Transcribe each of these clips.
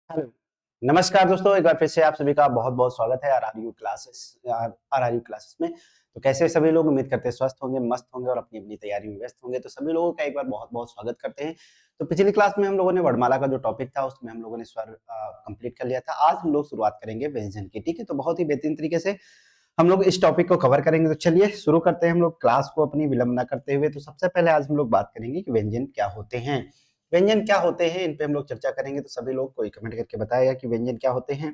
Hello, नमस्कार दोस्तों, एक बार फिर से आप सभी का बहुत-बहुत स्वागत है आरआरयू क्लासेस में। तो कैसे हैं सभी लोग? उम्मीद करते हैं स्वस्थ होंगे, मस्त होंगे और अपनी-अपनी तैयारी में व्यस्त होंगे। तो सभी लोगों का एक बार बहुत-बहुत स्वागत करते हैं। तो पिछली क्लास में हम लोगों ने वर्णमाला का जो टॉपिक था उसमें हम लोगों ने स्वर कंप्लीट कर लिया था। आज हम लोग शुरुआत करेंगे व्यंजन की, ठीक है? तो बहुत ही बेहतरीन तरीके से हम लोग इस टॉपिक को कवर करेंगे। तो चलिए शुरू करते हैं हम लोग क्लास को अपनी विलंब ना करते हुए। तो सबसे पहले आज हम लोग बात करेंगे कि व्यंजन क्या होते हैं। व्यंजन क्या होते हैं, इन पे हम लोग चर्चा करेंगे। तो सभी लोग कोई कमेंट करके बताएगा कि व्यंजन क्या होते हैं।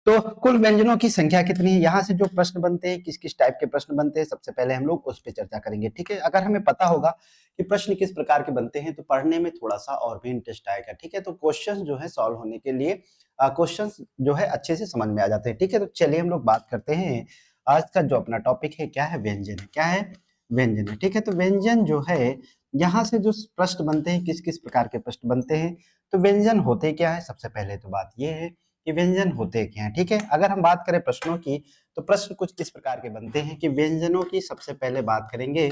तो कुल व्यंजनों की संख्या कितनी है, यहाँ से जो प्रश्न बनते हैं, किस-किस टाइप के प्रश्न बनते हैं, सबसे पहले हम लोग उस पे चर्चा करेंगे, ठीक है? अगर हमें पता होगा कि प्रश्न किस प्रकार के बनते हैं, तो पढ़ने में थोड़ा-सा और भी इंटरेस्ट आएगा, ठीक है? तो क्वेश्चंस जो है सॉल्व होने के लिए क्वेश्चंस जो है अच्छे से समझ में आ जाते हैं, ठीक है? तो चलिए हम लोग बात करते हैं, आज का जो अपना टॉपिक है, क्या है? व्यंजन है। क्या है? व्यंजन है, ठीक है? तो व्यंजन जो है, यहाँ से जो प्रश्न बनते हैं, किस-किस प्रकार के प्रश्न बनते हैं, तो व्यंजन होते क्या है? सबसे पहले तो बात ये है कि व्यंजन होते क्या हैं, ठीक है? अगर हम बात करें प्रश्नों की, तो प्रश्न कुछ इस प्रकार के बनते हैं कि व्यंजनों की सबसे पहले बात करेंगे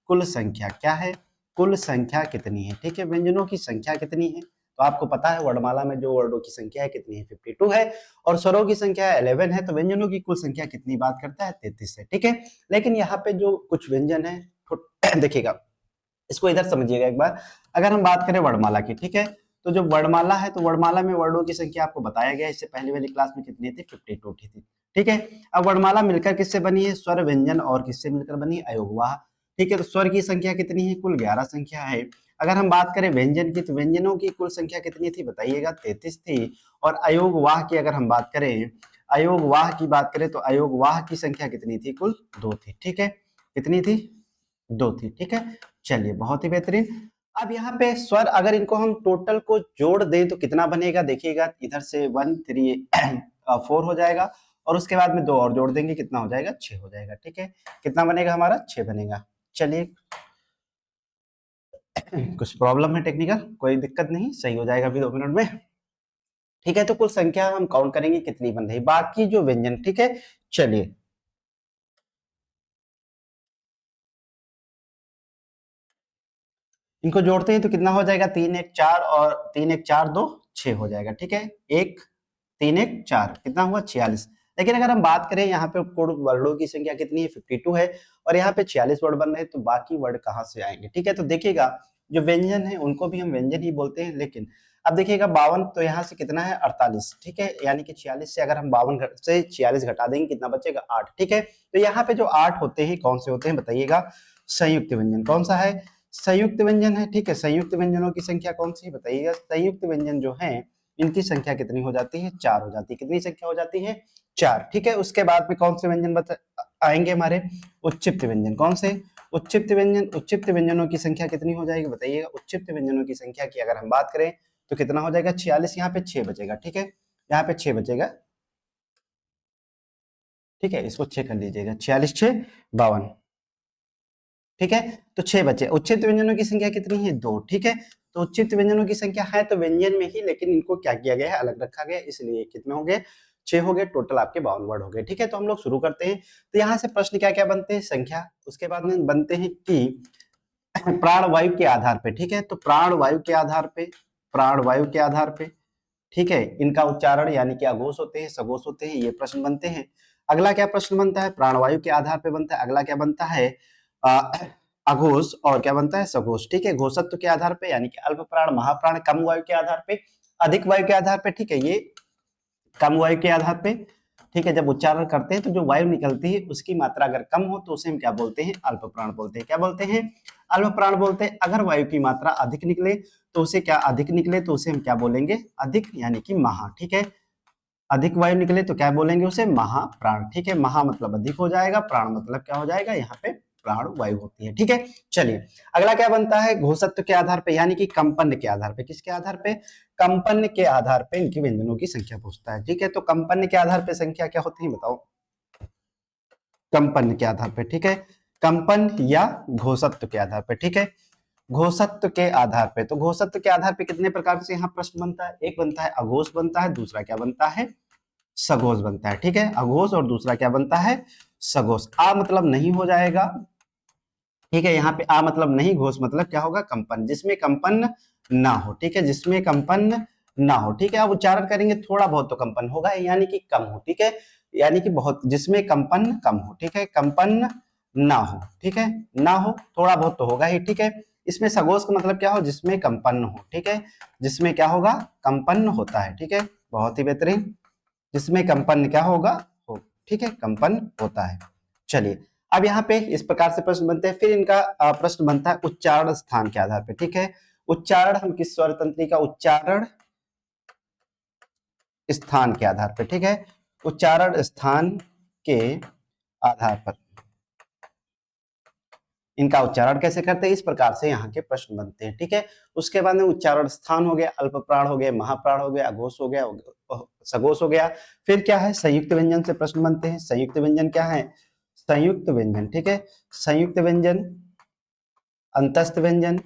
कुल संख्या। क्या है? कुल संख्या कितनी है, ठीक है? व्यंजनों की संख्या कितनी है? तो आपको पता है वर्णमाला में जो वर्णों की संख्या है कितनी है? 52 है और स्वरों की संख्या 11 है। तो व्यंजनों की कुल संख्या कितनी बात करता है? 33 है, ठीक है? लेकिन यहाँ पे जो कुछ व्यंजन है देखिएगा, इसको इधर समझिएगा एक बार। अगर हम बात करें वर्णमाला की, ठीक है? तो जो वर्णमाला है, तो वर्णमाला में वर्णों की संख्या आपको बताया गया है। इससे पहले वाली क्लास में कितनी थी? 52 थी, ठीक है? अब वर्णमाला मिलकर किससे बनी है? स्वर, व्यंजन और किससे मिलकर बनी? अयोगवाह, ठीक है? तो स्वर की संख्या कितनी है? कुल 11 संख्या है। अगर हम बात करें व्यंजन की, तो व्यंजनों की कुल संख्या कितनी थी बताइएगा? 33 थी। और अयोगवाह की अगर हम बात करें, अयोगवाह की बात करें, तो अयोगवाह की संख्या कितनी थी? कुल 2 थी, ठीक है? कितनी थी? 2 थी, ठीक है? चलिए, बहुत ही बेहतरीन। अब यहाँ पे स्वर अगर इनको हम टोटल को जोड़ दें तो कितना बनेगा? देखिएगा, इधर से 1 3 4 हो जाएगा और उसके बाद में 2 और जोड़ देंगे, कितना हो जाएगा? 6 हो जाएगा, ठीक है? कितना बनेगा हमारा? 6 बनेगा। चलिए, कुछ प्रॉब्लम है टेक्निकल, कोई दिक्कत नहीं, सही हो जाएगा अभी 2 मिनट में, ठीक है? तो कुल संख्या हम काउंट करेंगे कितनी बन रही, बाकी जो व्यंजन, ठीक है? चलिए, इनको जोड़ते हैं तो कितना हो जाएगा? 3 1 4 और 3 1 4 2 6 हो जाएगा, ठीक है? 1 3 1 4 कितना हुआ? 46। लेकिन अगर हम बात करें यहाँ पे कुल वर्णों की संख्या कितनी है? 52 है और यहाँ पे 46 वर्ड बन रहे हैं, तो बाकी वर्ड कहाँ से आएंगे, ठीक है? तो देखिएगा, जो व्यंजन है उनको भी हम व्यंजन ही बोलते हैं। लेकिन अब देखिएगा, 52 तो यहाँ से कितना है? 48, ठीक है? यानी कि 46 से अगर हम 52 से 46 घटा देंगे, कितना बचेगा? 8, ठीक है? तो यहाँ पे जो 8 होते हैं, कौन से होते हैं बताइएगा? संयुक्त व्यंजन। कौन सा है? संयुक्त व्यंजन है, ठीक है? संयुक्त व्यंजनों की संख्या कौन सी है बताइएगा? संयुक्त व्यंजन जो है, इनकी संख्या कितनी हो जाती है? 4 हो जाती है। कितनी संख्या हो जाती है? 4, ठीक है? उसके बाद में कौन से व्यंजन आएंगे हमारे? उच्चिप्त व्यंजन। कौन से? उच्चिप्त व्यंजन। उच्चिप्त व्यंजनों की संख्या कितनी हो जाएगी बताइएगा? उच्चिप्त व्यंजनों की संख्या की अगर हम बात करें तो कितना हो जाएगा? 46। यहाँ पे 6 बचेगा, ठीक है? यहाँ पे 6 बचेगा, ठीक है? इसको 6 कर लीजिएगा। 46 6 52, ठीक है? तो 6 बचे। उच्चित व्यंजनों की संख्या कितनी है? 2, ठीक है? तो उच्चित व्यंजनों की संख्या है तो व्यंजन में ही, लेकिन इनको क्या किया गया है? अलग रखा गया है, इसलिए कितने हो गए? 6 हो गए। टोटल आपके 52 वर्ड हो गए, ठीक है? तो हम लोग शुरू करते हैं। तो यहाँ से प्रश्न क्या-क्या बनते हैं? संख्या, उसके बाद में बनते हैं कि प्राणवायु के आधार पे, ठीक है? तो प्राणवायु के आधार पे, प्राणवायु के आधार पे, ठीक है? इनका उच्चारण यानी कि अघोष होते हैं, सघोष होते हैं, ये प्रश्न बनते हैं। अगला क्या प्रश्न बनता है? प्राणवायु के आधार पे बनता है। अगला क्या बनता है? अघोष और क्या बनता है? सघोष, ठीक है? घोषत्व के आधार पे यानी कि अल्प प्राण, महाप्राण, कम वायु के आधार पे, अधिक वायु के आधार पे, ठीक है? ये कम वायु के आधार पे, ठीक है? जब उच्चारण करते हैं तो जो वायु निकलती है उसकी मात्रा अगर कम हो तो उसे हम क्या बोलते हैं? अल्प प्राण बोलते हैं। क्या बोलते हैं? अल्प प्राण बोलते हैं। अगर वायु की मात्रा अधिक निकले तो उसे क्या, अधिक निकले तो उसे हम क्या बोलेंगे? अधिक यानी कि महा, ठीक है? अधिक वायु निकले तो क्या बोलेंगे? उसे महाप्राण, ठीक है? महा मतलब अधिक हो जाएगा, प्राण मतलब क्या हो जाएगा? यहाँ पे प्राण वायु होती है, ठीक है? चलिए, अगला क्या बनता है? घोषत्व के आधार पे यानी कि कंपन के आधार पे। किसके आधार पे? कंपन के आधार पे इनकी व्यंजनों की संख्या पूछता है, ठीक है? तो कंपन के आधार पे संख्या क्या होती है बताओ? कंपन के आधार पे, ठीक है? कंपन या घोषत्व के आधार पे, ठीक है? घोषत्व के आधार पे, तो घोषत्व के आधार पे कितने प्रकार से यहाँ प्रश्न बनता है? एक बनता है अघोष बनता है, दूसरा क्या बनता है? सघोष बनता है, ठीक है? अघोष और दूसरा क्या बनता है? सघोष। आ मतलब नहीं हो जाएगा, ठीक है? यहाँ पे आ मतलब नहीं, घोष मतलब क्या होगा? कंपन, जिसमें कंपन ना हो, ठीक है? जिसमें कंपन ना हो, ठीक है। अब उच्चारण करेंगे थोड़ा बहुत तो कंपन होगा, यानी कि कम हो, ठीक है, यानी कि बहुत, जिसमें कंपन कम हो, ठीक है, कंपन ना हो, ठीक है, ना हो, थोड़ा बहुत तो होगा ही, ठीक है। इसमें सगोश का मतलब क्या हो, जिसमें कंपन हो, ठीक है, जिसमें क्या होगा, कंपन होता है, ठीक है, बहुत ही बेहतरीन, जिसमें कंपन क्या होगा, हो, ठीक है, कंपन होता है। चलिए, अब यहाँ पे इस प्रकार से प्रश्न बनते हैं। फिर इनका प्रश्न बनता है उच्चारण स्थान के आधार पे, ठीक है, उच्चारण हम किस स्वर तंत्री का उच्चारण स्थान के आधार पर, ठीक है, उच्चारण स्थान के आधार पर इनका उच्चारण कैसे करते हैं, इस प्रकार से यहाँ के प्रश्न बनते हैं, ठीक है। उसके बाद में उच्चारण स्थान हो गया, अल्प प्राण हो गया, महाप्राण हो गया, अघोष हो गया, सघोष हो गया। फिर क्या है, संयुक्त व्यंजन से प्रश्न बनते हैं। संयुक्त व्यंजन क्या है, संयुक्त व्यंजन, ठीक है, संयुक्त व्यंजन, अंतस्थ व्यंजन,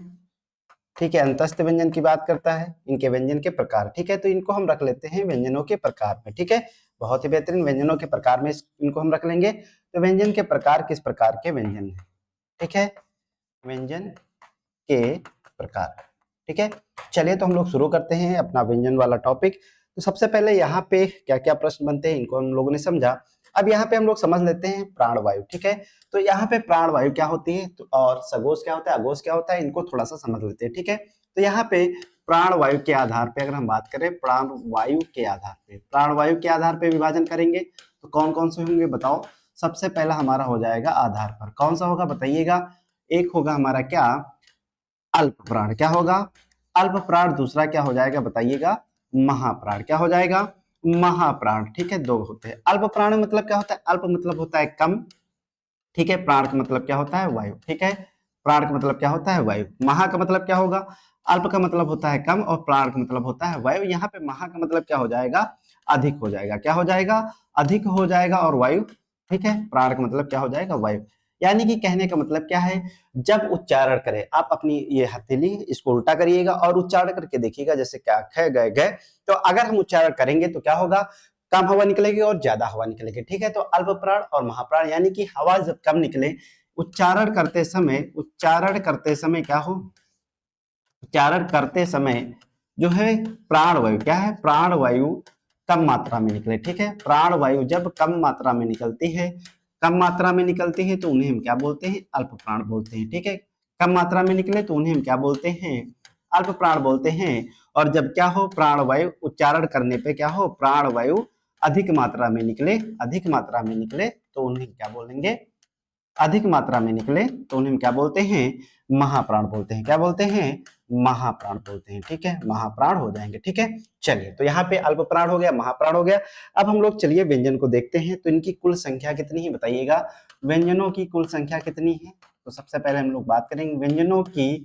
ठीक है, अंतस्थ व्यंजन की बात करता है, इनके व्यंजन के प्रकार, ठीक है, तो इनको हम रख लेते हैं व्यंजनों के प्रकार में, ठीक है, बहुत ही बेहतरीन, व्यंजनों के प्रकार में इनको हम रख लेंगे। तो व्यंजन के प्रकार किस प्रकार के व्यंजन है, ठीक है, व्यंजन के प्रकार, ठीक है। चलिए, तो हम लोग शुरू करते हैं अपना व्यंजन वाला टॉपिक। तो सबसे पहले यहाँ पे क्या क्या प्रश्न बनते हैं, इनको हम लोगों ने समझा। अब यहाँ पे हम लोग समझ लेते हैं प्राणवायु, ठीक है। तो यहाँ पे प्राणवायु क्या होती है, तो और सघोष क्या होता है, अघोष क्या होता है, इनको थोड़ा सा समझ लेते हैं, ठीक है। तो यहाँ पे प्राणवायु के आधार पे अगर हम बात करें, प्राणवायु के आधार पे, प्राणवायु के आधार पे विभाजन करेंगे तो कौन कौन से होंगे बताओ। सबसे पहला हमारा हो जाएगा आधार पर, कौन सा होगा बताइएगा। एक होगा हमारा क्या, अल्प प्राण, क्या होगा, अल्प प्राण। दूसरा क्या हो जाएगा बताइएगा, महाप्राण, क्या हो जाएगा, महाप्राण, ठीक है, दो होते हैं। अल्प प्राण मतलब क्या होता है, अल्प मतलब होता है कम, ठीक है, प्राण का मतलब क्या होता है वायु, ठीक है, प्राण का मतलब क्या होता है वायु। महा का मतलब क्या होगा, अल्प का मतलब होता है कम और प्राण का मतलब होता है वायु। यहाँ पे महा का मतलब क्या हो जाएगा, अधिक हो जाएगा, क्या हो जाएगा, अधिक हो जाएगा, और वायु, ठीक है, प्राण का मतलब क्या हो जाएगा, वायु। यानी कि कहने का मतलब क्या है, जब उच्चारण करें आप अपनी ये हथेली इसको उल्टा करिएगा और उच्चारण करके देखिएगा, जैसे क्या ख गए गए, तो अगर हम उच्चारण करेंगे तो क्या होगा, कम हवा निकलेगी और ज्यादा हवा निकलेगी, ठीक है। तो अल्प प्राण और महाप्राण, यानी कि हवा जब कम निकले, उच्चारण करते समय क्या हो, उच्चारण करते समय जो है प्राण वायु क्या है, प्राण वायु कम मात्रा में निकले, ठीक है। प्राण वायु जब कम मात्रा में निकलती है, कम मात्रा में निकलती है तो उन्हें हम क्या बोलते हैं, अल्प प्राण बोलते हैं, ठीक है। कम मात्रा में निकले तो उन्हें हम क्या बोलते हैं, अल्प प्राण बोलते हैं। और जब क्या हो, प्राण वायु उच्चारण करने पे क्या हो, प्राण वायु अधिक मात्रा में निकले, अधिक मात्रा में निकले तो उन्हें क्या बोलेंगे, अधिक मात्रा में निकले तो उन्हें क्या बोलते हैं, महाप्राण बोलते हैं, क्या बोलते हैं, महाप्राण बोलते हैं, ठीक है, महाप्राण हो जाएंगे, ठीक है। चलिए, तो यहाँ पे अल्प प्राण हो गया, महाप्राण हो गया। अब हम लोग चलिए व्यंजन को देखते हैं, तो इनकी कुल संख्या कितनी है बताइएगा, व्यंजनों की कुल संख्या कितनी है। तो सबसे पहले हम लोग बात करेंगे व्यंजनों की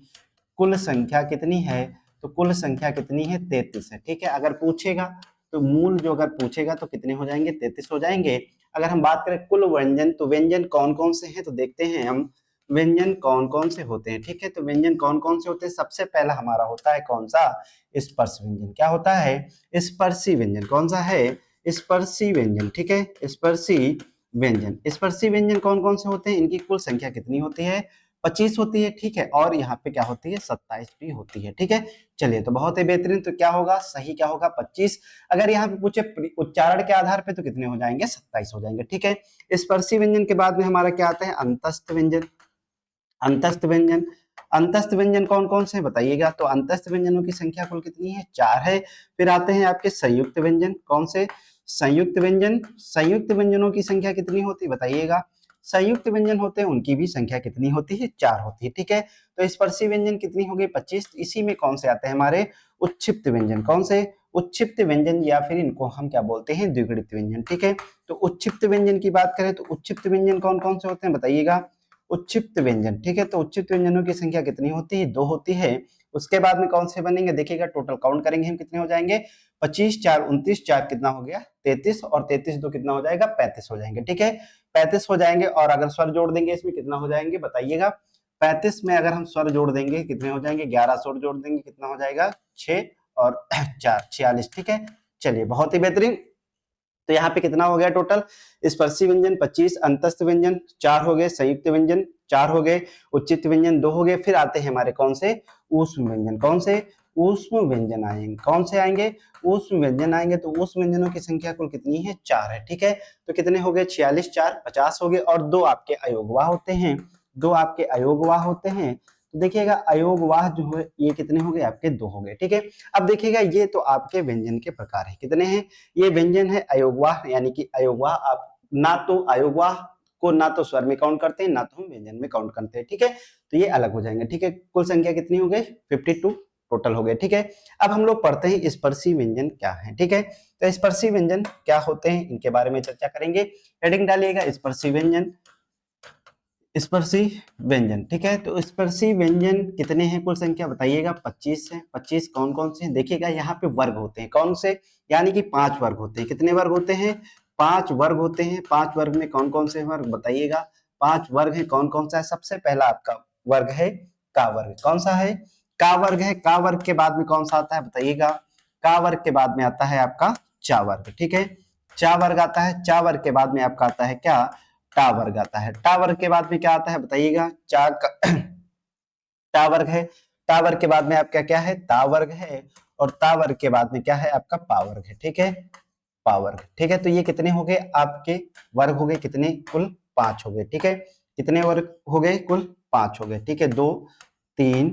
कुल संख्या कितनी है, तो कुल संख्या कितनी है, 33 है, ठीक है। अगर पूछेगा तो मूल जो अगर पूछेगा तो कितने हो जाएंगे, 33 हो जाएंगे। अगर हम बात करें कुल व्यंजन, तो व्यंजन कौन कौन से हैं, तो देखते हैं हम व्यंजन कौन कौन से होते हैं, ठीक है। तो व्यंजन कौन कौन से होते हैं, सबसे पहला हमारा होता है कौन सा, स्पर्श व्यंजन, क्या होता है, स्पर्शी व्यंजन, कौन सा है, स्पर्शी व्यंजन, ठीक है, स्पर्शी व्यंजन। स्पर्शी व्यंजन कौन कौन से होते हैं, इनकी कुल संख्या कितनी होती है, 25 होती है, ठीक है। और यहाँ पे क्या होती है, 27 भी होती है, ठीक है। चलिए, तो बहुत ही बेहतरीन, तो क्या होगा, सही क्या होगा, 25। अगर यहाँ पे पूछे उच्चारण के आधार पे तो कितने हो जाएंगे, 27 हो जाएंगे, ठीक है। स्पर्शी व्यंजन के बाद में हमारा क्या आता है, अंतस्थ व्यंजन। अंतस्थ व्यंजन, अंतस्थ व्यंजन कौन कौन से बताइएगा, तो अंतस्थ व्यंजनों की संख्या कुल कितनी है, 4 है। फिर आते हैं आपके संयुक्त व्यंजन, कौन से, संयुक्त व्यंजन। संयुक्त व्यंजनों की संख्या कितनी होती है बताइएगा, संयुक्त व्यंजन होते हैं उनकी भी संख्या कितनी होती है, 4 होती है, ठीक है। तो स्पर्शी व्यंजन कितनी हो गई, 25। इसी में कौन से आते हैं हमारे उच्छिप्त व्यंजन, कौन से, उच्छिप्त व्यंजन, या फिर इनको हम क्या बोलते हैं, द्विगुणित व्यंजन, ठीक है। तो उच्छिप्त व्यंजन की बात करें तो उच्छिप्त व्यंजन कौन कौन से होते हैं बताइएगा, उच्छिप्त व्यंजन, ठीक है। तो उच्छिप्त व्यंजनों की संख्या कितनी होती है, 2 होती है। उसके बाद में कौन से बनेंगे, देखिएगा टोटल काउंट करेंगे हम कितने हो जाएंगे, 25 4 29, 4 कितना हो गया 33, और 33 2 कितना हो जाएगा, 35 हो जाएंगे, ठीक है, 35 हो जाएंगे। और अगर स्वर जोड़ देंगे इसमें कितना हो जाएंगे बताइएगा, 35 में अगर हम स्वर जोड़ देंगे कितने हो जाएंगे, 11 स्वर जोड़ देंगे कितना हो जाएगा, 6 और 4 46, ठीक है। चलिए, बहुत ही बेहतरीन। तो यहाँ पे कितना हो गया टोटल, स्पर्शी व्यंजन 25, अंतस्थ व्यंजन 4 हो गए, संयुक्त व्यंजन 4 हो गए, उच्चित व्यंजन 2 हो गए। फिर आते हैं हमारे कौन से, ऊष्म व्यंजन, कौन से, ऊष्म व्यंजन आएंगे। कौन से आएंगे? ऊष्म व्यंजन आएंगे। तो ऊष्म व्यंजनों की संख्या कुल कितनी है? 4 है। ठीक है, तो कितने हो गए? 46 4 50 हो गए, और 2 आपके अयोगवाह होते हैं। 2 आपके अयोगवाह होते हैं। तो देखिएगा अयोगवाह जो है ये कितने हो गए? आपके 2 हो गए। ठीक है, अब देखिएगा ये तो आपके व्यंजन के प्रकार है। कितने हैं? ये व्यंजन है अयोगवाह, यानी कि अयोगवाह आप ना तो अयोगवाह को ना तो स्वर में काउंट करते हैं, ना तो हम व्यंजन में काउंट करते हैं। ठीक है, तो ये अलग हो जाएंगे। ठीक है, कुल संख्या कितनी हो गई? 52 टोटल हो गए। ठीक है, अब हम लोग पढ़ते हैं स्पर्शी व्यंजन क्या है। ठीक है, तो स्पर्शी व्यंजन क्या होते हैं इनके बारे में चर्चा करेंगे। हेडिंग डालिएगा स्पर्शी व्यंजन। स्पर्शी व्यंजन, ठीक है, तो स्पर्शी व्यंजन कितने हैं? कुल संख्या बताइएगा। 25 है। 25 कौन कौन से हैं? देखिएगा यहाँ पे वर्ग होते हैं। कौन से? यानी कि 5 वर्ग होते हैं। कितने वर्ग होते हैं? 5 वर्ग होते हैं। 5 वर्ग में कौन कौन से वर्ग बताइएगा? 5 वर्ग है। कौन कौन सा है? सबसे पहला आपका वर्ग है का वर्ग। कौन सा है? का वर्ग है। का वर्ग के बाद में कौन सा आता है बताइएगा? का वर्ग के बाद में आता है आपका चा वर्ग। ठीक है, चा वर्ग आता है। चा वर्ग के बाद में आपका आता है क्या? टा वर्ग आता है। टा वर्ग के बाद में क्या आता है बताइएगा? चा टा वर्ग है। टा वर्ग के बाद में आपका क्या है? ता वर्ग है। और ता वर्ग के बाद में क्या है? आपका पा वर्ग है। ठीक है, पा वर्ग। ठीक है, तो ये कितने हो गए आपके वर्ग? हो गए कितने? कुल 5 हो गए। ठीक है, कितने वर्ग हो गए? कुल 5 हो गए। ठीक है, 2 3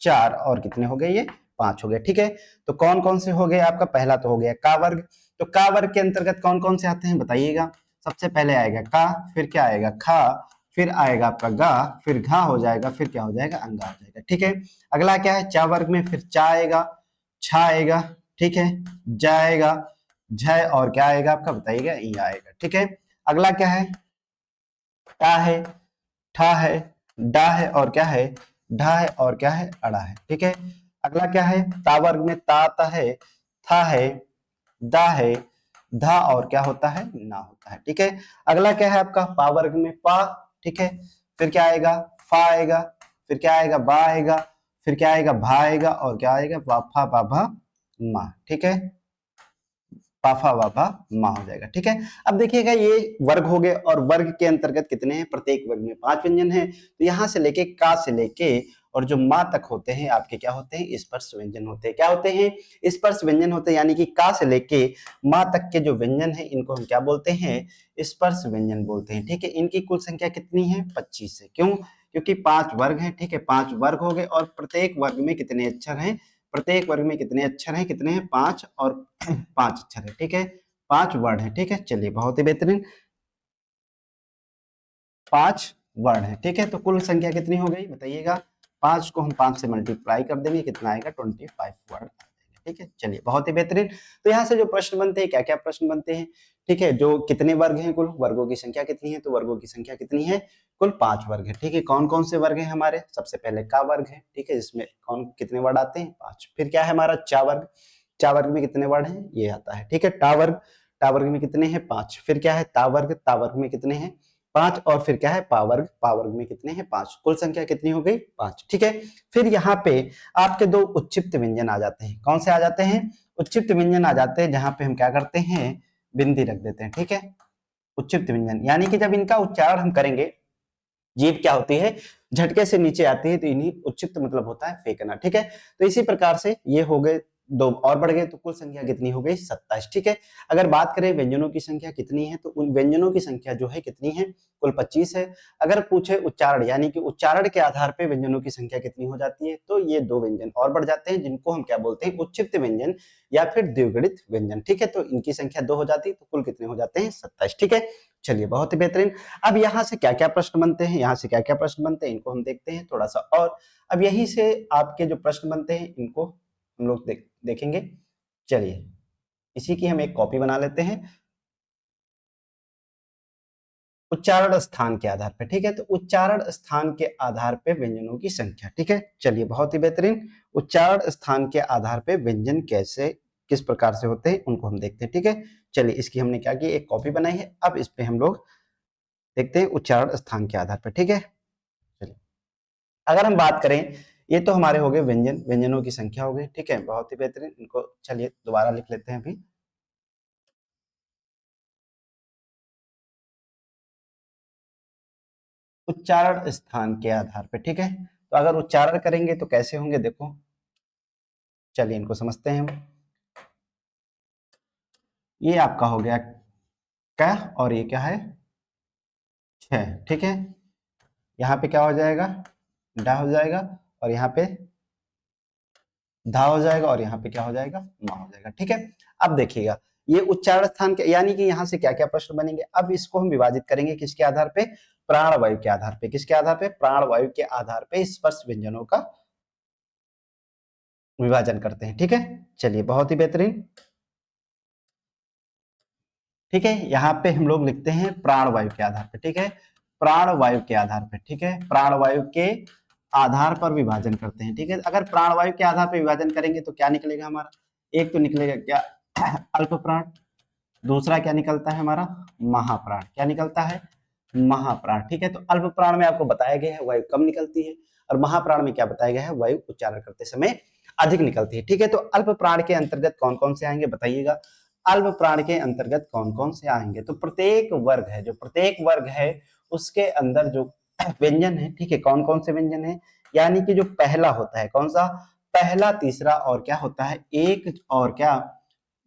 4 और कितने हो गए? ये 5 हो गए। ठीक है, तो कौन कौन से हो गए? आपका पहला तो हो गया का वर्ग। तो का वर्ग के अंतर्गत कौन कौन से आते हैं बताइएगा? सबसे पहले आएगा का, फिर क्या आएगा? खा, फिर आएगा आपका गा, फिर घा हो जाएगा, फिर क्या हो जाएगा? अंगा हो जाएगा। ठीक है, अगला क्या है? चा वर्ग में फिर चा आएगा, छा आएगा, ठीक है, जाएगा, झय, और क्या आएगा आपका बताइएगा? ई आएगा। ठीक है, अगला क्या है? टा है, ठा है, डा है, और क्या है? ढा है, और क्या है? अड़ा है। ठीक है, अगला क्या है? ता वर्ग में ता आता है, था है, दा है, धा, और क्या होता है? ना होता है। ठीक है, अगला क्या है आपका? पा वर्ग में पा, ठीक है, फिर क्या आएगा? फा आएगा, फिर क्या आएगा? बा आएगा, फिर क्या आएगा? भा आएगा, और क्या आएगा? वाफा बाभा मा। ठीक है, पाफा वाफा मा हो जाएगा। ठीक है, अब देखिएगा ये वर्ग हो गए, और वर्ग के अंतर्गत कितने हैं? प्रत्येक वर्ग में 5 व्यंजन हैं। तो यहाँ से लेके का से लेके और जो मा तक होते हैं आपके क्या होते हैं? स्पर्श व्यंजन होते हैं। क्या होते हैं? स्पर्श व्यंजन होते हैं, यानी कि का से लेके मा तक के जो व्यंजन है इनको हम क्या बोलते हैं? स्पर्श व्यंजन बोलते हैं। ठीक है, इनकी कुल संख्या कितनी है? 25 है। क्यों? क्योंकि 5 वर्ग हैं। ठीक है, 5 वर्ग हो गए, और प्रत्येक वर्ग में कितने अक्षर हैं? प्रत्येक वर्ग में कितने अक्षर हैं? कितने हैं? 5, और 5 अक्षर है। ठीक है, 5 वर्ड है। ठीक है, चलिए बहुत ही बेहतरीन, 5 वर्ड है। ठीक है, तो कुल संख्या कितनी हो गई बताइएगा? 5 को हम 5 से मल्टीप्लाई कर देंगे, कितना आएगा? 25 वर्ड आ जाएगा। ठीक है, चलिए बहुत ही बेहतरीन। तो यहाँ से जो प्रश्न बनते हैं, क्या क्या प्रश्न बनते हैं? ठीक है, जो कितने वर्ग हैं? कुल वर्गों की संख्या कितनी है? तो वर्गों की संख्या कितनी है? कुल 5 वर्ग है। ठीक है, कौन कौन से वर्ग हैं हमारे? सबसे पहले का वर्ग है। ठीक है, जिसमें कौन कितने वर्ड आते हैं? 5। फिर क्या है हमारा? चा वर्ग। चा वर्ग में कितने वर्ड हैं? ये आता है। ठीक है, टा वर्ग। टा वर्ग में कितने हैं? 5। फिर क्या है? ता वर्ग। ता वर्ग में कितने हैं? 5, और फिर क्या है? पावर्ग। पावर्ग में कितने हैं? 5। कुल संख्या कितनी हो गई? 5। ठीक है, फिर यहाँ पे आपके 2 उच्चिप्त व्यंजन आ जाते हैं। कौन से आ जाते हैं? उच्चिप्त व्यंजन आ जाते हैं, जहां पे हम क्या करते हैं? बिंदी रख देते हैं। ठीक है, उच्चिप्त व्यंजन यानी कि जब इनका उच्चारण हम करेंगे, जीभ क्या होती है? झटके से नीचे आती है, तो इन्हीं उच्चिप्त मतलब होता है फेंकना। ठीक है, तो इसी प्रकार से ये हो गए 2 और बढ़ गए, तो कुल संख्या कितनी हो गई? 27। ठीक है, अगर बात करें व्यंजनों की संख्या कितनी है, तो उन व्यंजनों की संख्या जो है कितनी है? कुल 25 है। अगर पूछे उच्चारण, यानी कि उच्चारण के आधार पे व्यंजनों की संख्या कितनी हो जाती है, तो ये 2 व्यंजन और बढ़ जाते हैं, जिनको हम क्या बोलते हैं? उच्चिप्त व्यंजन या फिर द्विगुणित व्यंजन। ठीक है, तो इनकी संख्या 2 हो जाती है, तो कुल कितने हो जाते हैं? 27। ठीक है, चलिए बहुत ही बेहतरीन। अब यहाँ से क्या क्या प्रश्न बनते हैं? यहाँ से क्या क्या प्रश्न बनते हैं, इनको हम देखते हैं थोड़ा सा। और अब यहीं से आपके जो प्रश्न बनते हैं, इनको हम लोग देखेंगे। चलिए, इसी की हम एक कॉपी बना लेते हैं। उच्चारण स्थान के आधार पर। ठीक है, तो उच्चारण स्थान के आधार पे व्यंजनों की संख्या। ठीक है, चलिए बहुत ही बेहतरीन। उच्चारण स्थान के आधार पे व्यंजन कैसे, किस प्रकार से होते हैं, उनको हम देखते हैं। ठीक है, चलिए इसकी हमने क्या की? एक कॉपी बनाई है। अब इस पे हम लोग देखते हैं उच्चारण स्थान के आधार पर। ठीक है, चलिए अगर हम बात करें, ये तो हमारे हो गए व्यंजन, व्यंजनों की संख्या हो गई। ठीक है, बहुत ही बेहतरीन। इनको चलिए दोबारा लिख लेते हैं अभी। उच्चारण स्थान के आधार पे। ठीक है, तो अगर उच्चारण करेंगे तो कैसे होंगे? देखो, चलिए इनको समझते हैं हम। ये आपका हो गया क्या, और ये क्या है 6, ठीक है। यहाँ पे क्या हो जाएगा, डा हो जाएगा, और यहाँ पे धा हो जाएगा, और यहाँ पे क्या हो जाएगा, मा हो जाएगा, ठीक है। अब देखिएगा ये उच्चारण स्थान के, यानी कि यहाँ से क्या क्या प्रश्न बनेंगे। अब इसको हम विभाजित करेंगे किसके आधार पे, प्राणवायु के आधार पे। किसके आधार पे, प्राणवायु के आधार पे स्पर्श व्यंजनों का विभाजन करते हैं, ठीक है। चलिए बहुत ही बेहतरीन, ठीक है। यहाँ पे हम लोग लिखते हैं प्राणवायु के आधार पे, ठीक है, प्राणवायु के आधार पे, ठीक है, प्राणवायु के आधार पर विभाजन करते हैं, ठीक है। अगर प्राणवायु के आधार पर विभाजन करेंगे तो क्या निकलेगा हमारा, एक तो निकलेगा क्या अल्प प्राण, दूसरा क्या निकलता है हमारा महाप्राण, क्या निकलता है महाप्राण, ठीक है। तो अल्प प्राण में आपको बताया गया है वायु कम निकलती है, और महाप्राण में क्या बताया गया है वायु उच्चारण करते समय अधिक निकलती है, ठीक है। तो अल्प प्राण के अंतर्गत कौन कौन से आएंगे बताइएगा। अल्प प्राण के अंतर्गत कौन कौन से आएंगे, तो प्रत्येक वर्ग है, जो प्रत्येक वर्ग है उसके अंदर जो व्यंजन है, ठीक है, कौन कौन से व्यंजन है, यानी कि जो पहला होता है कौन सा, पहला, तीसरा, और क्या होता है एक, और क्या,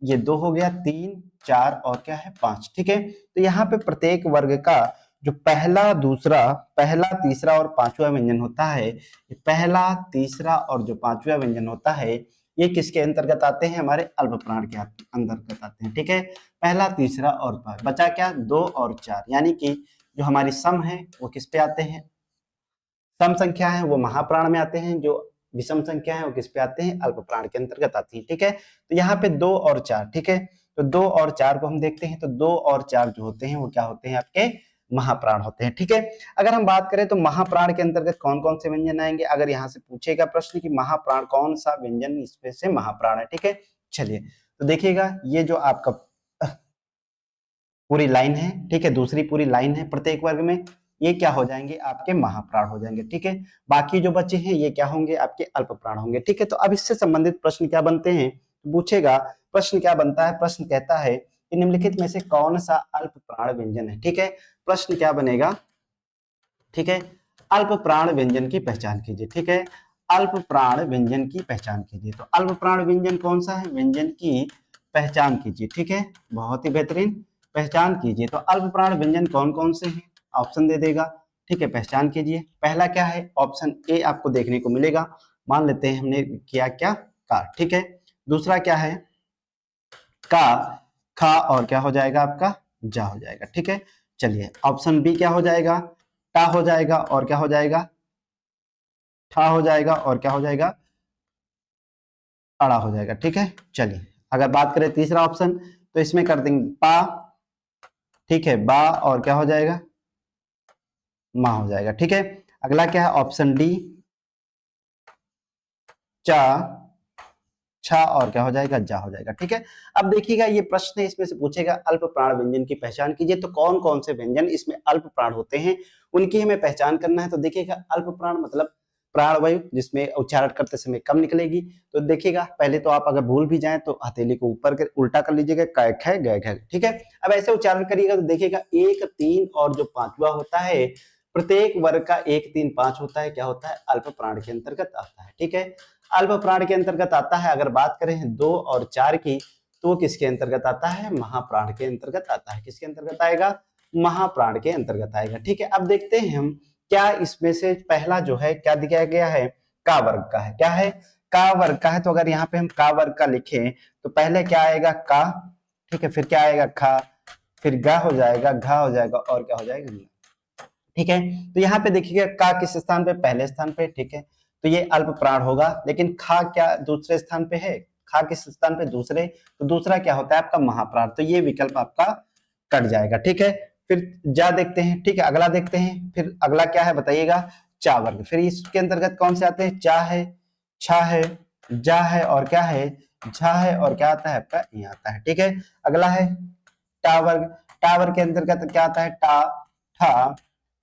ये 2 हो गया, 3, 4, और क्या है 5, ठीक है। तो यहाँ पे प्रत्येक वर्ग का जो पहला, दूसरा, पहला, तीसरा और पांचवा व्यंजन होता है, पहला, तीसरा और जो पांचवा व्यंजन होता है, ये किसके अंतर्गत आते हैं, हमारे अल्प प्राण के अंतर्गत आते हैं, ठीक है। पहला, तीसरा और पांच, बचा क्या 2 और 4, यानी कि जो हमारी सम है वो किस पे आते हैं, सम संख्या है वो महाप्राण में आते हैं, जो विषम संख्या है वो किस पे आते हैं, अल्प प्राण के अंतर्गत आती है, ठीक है। तो यहाँ पे 2 और 4, ठीक है। तो 2 और 4 को हम देखते हैं, तो 2 और 4 जो होते हैं वो क्या होते हैं, आपके महाप्राण होते हैं, ठीक है। अगर हम बात करें तो महाप्राण के अंतर्गत कौन कौन से व्यंजन आएंगे, अगर यहाँ से पूछेगा प्रश्न कि महाप्राण कौन सा व्यंजन इसमें से महाप्राण है, ठीक है। चलिए तो देखिएगा ये जो आपका पूरी लाइन है, ठीक है, दूसरी पूरी लाइन है प्रत्येक वर्ग में, ये क्या हो जाएंगे, आपके महाप्राण हो जाएंगे, ठीक है। बाकी जो बचे हैं ये क्या होंगे, आपके अल्प प्राण होंगे, ठीक है। तो अब इससे संबंधित प्रश्न क्या बनते हैं, पूछेगा प्रश्न क्या बनता है, प्रश्न कहता है कि निम्नलिखित में से कौन सा अल्प प्राण व्यंजन है, ठीक है। प्रश्न क्या बनेगा, ठीक है, अल्प प्राण व्यंजन की पहचान कीजिए, ठीक है, अल्प प्राण व्यंजन की पहचान कीजिए। तो अल्प प्राण व्यंजन कौन सा है, व्यंजन की पहचान कीजिए, ठीक है, बहुत ही बेहतरीन, पहचान कीजिए। तो अल्प प्राण व्यंजन कौन कौन से हैं, ऑप्शन दे देगा, ठीक है, पहचान कीजिए। पहला क्या है, ऑप्शन ए आपको देखने को मिलेगा, मान लेते हैं हमने किया क्या का, ठीक है। दूसरा क्या है का, खा, और क्या हो जाएगा आपका जा हो जाएगा, ठीक है। चलिए ऑप्शन बी क्या हो जाएगा, टा हो जाएगा, और क्या हो जाएगा ठा हो जाएगा, और क्या हो जाएगा अड़ा हो जाएगा, ठीक है। चलिए अगर बात करें तीसरा ऑप्शन, तो इसमें कर देंगे पा, ठीक है, बा, और क्या हो जाएगा मा हो जाएगा, ठीक है। अगला क्या है, ऑप्शन डी चा, छा, और क्या हो जाएगा जा हो जाएगा, ठीक है। अब देखिएगा ये प्रश्न है, इसमें से पूछेगा अल्प प्राण व्यंजन की पहचान कीजिए, तो कौन कौन से व्यंजन इसमें अल्प प्राण होते हैं उनकी हमें पहचान करना है। तो देखिएगा अल्प प्राण मतलब प्राणवायु जिसमें उच्चारण करते समय कम निकलेगी। तो देखिएगा पहले तो आप अगर भूल भी जाएं तो हथेली को ऊपर कर उल्टा कर लीजिएगा, कै ख गै घ, ठीक है। अब ऐसे उच्चारण करिएगा तो देखिएगा 1, 3 और जो पांचवा होता है, प्रत्येक वर्ग का 1, 3, 5 होता है, क्या होता है अल्प प्राण के अंतर्गत आता है, ठीक है। अल्प प्राण के अंतर्गत आता है। अगर बात करें 2 और 4 की, तो किसके अंतर्गत आता है, महाप्राण के अंतर्गत आता है। किसके अंतर्गत आएगा, महाप्राण के अंतर्गत आएगा, ठीक है। अब देखते हैं हम क्या इसमें से पहला जो है क्या दिखाया गया है, का वर्ग का है, क्या है का वर्ग का है। तो अगर यहाँ पे हम का वर्ग का लिखें तो पहले क्या आएगा का, ठीक है, फिर क्या आएगा खा, फिर गा हो जाएगा, घा हो जाएगा, और क्या हो जाएगा, ठीक है। तो यहाँ पे देखिएगा का किस स्थान पे, पहले स्थान पे, ठीक है। तो ये अल्प प्राण होगा, लेकिन खा क्या दूसरे स्थान पे है, खा किस स्थान पे, दूसरे, तो दूसरा क्या होता है आपका महाप्राण, तो ये विकल्प आपका कट जाएगा, ठीक है। फिर जा देखते हैं, ठीक है, अगला देखते हैं, फिर अगला क्या है बताइएगा, चा वर्ग। फिर इसके अंतर्गत कौन से आते हैं, चा है, छा है, जा है, और क्या है झा है, और क्या आता है आपका ये आता है, ठीक है। अगला है टावर, टावर के अंतर्गत क्या आता है, टा, ठा,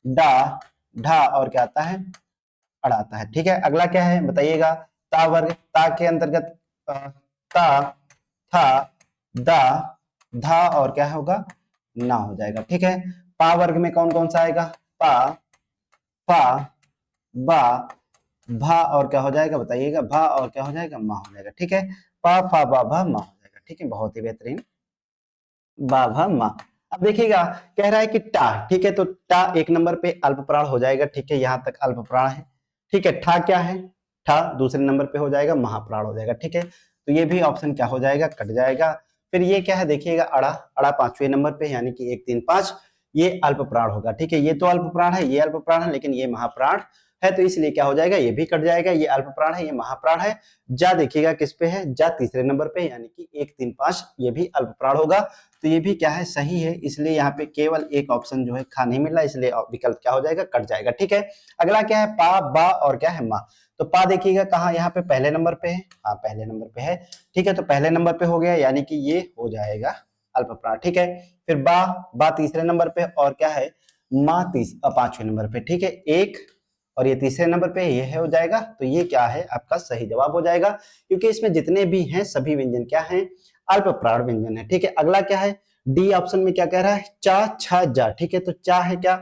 डा, ढा, और क्या आता है अड़ा आता है, ठीक है। अगला क्या है बताइएगा, ता वर्ग, ता के अंतर्गत ता, था, दा, धा, और क्या होगा ना हो जाएगा, ठीक है। पा वर्ग में कौन कौन सा आएगा, पा, पा, बा, भा और क्या हो जाएगा बताइएगा, भा और क्या हो जाएगा, मा हो जाएगा। ठीक है, पा फा बा भा मा हो जाएगा। ठीक है, बहुत ही बेहतरीन, बा भा मा। अब देखिएगा, कह रहा है कि टा, ठीक है, तो टा एक नंबर पे अल्प प्राण हो जाएगा। ठीक है, यहां तक अल्प प्राण है। ठीक है, ठा क्या है, ठा दूसरे नंबर पे हो जाएगा, महाप्राण हो जाएगा। ठीक है, तो ये भी ऑप्शन क्या हो जाएगा, कट जाएगा। फिर ये क्या है देखिएगा, अड़ा, अड़ा पांचवें नंबर पे यानी कि 1 3 5, ये अल्प प्राण होगा। ठीक है, ये तो अल्प प्राण है, ये अल्प प्राण है, लेकिन ये महाप्राण है, तो इसलिए क्या हो जाएगा, ये भी कट जाएगा। ये अल्प प्राण है, ये महाप्राण है। जा देखिएगा किस पे है, जा तीसरे नंबर पे यानी कि 1 3 5, ये भी अल्प प्राण होगा। तो ये भी क्या है, सही है। इसलिए यहाँ पे केवल एक ऑप्शन जो है खा नहीं मिला, इसलिए विकल्प क्या हो जाएगा, कट जाएगा। ठीक है, अगला क्या है, पा बा और क्या है, मा। तो पा देखिएगा कहाँ, यहाँ पे पहले नंबर पे है, हाँ पहले नंबर पे है। ठीक है, तो पहले नंबर पे हो गया, यानी कि ये हो जाएगा अल्प प्राण। ठीक है, फिर बा, बा तीसरे नंबर पे और क्या है, मा पांचवें नंबर पे। ठीक है, एक और ये तीसरे नंबर पे ये है, हो जाएगा। तो ये क्या है, आपका सही जवाब हो जाएगा, क्योंकि इसमें जितने भी हैं सभी व्यंजन क्या हैं, अल्प प्राण व्यंजन है। ठीक है, अगला क्या है, डी ऑप्शन में क्या कह रहा है, चा छ जा। ठीक है, तो चा है क्या,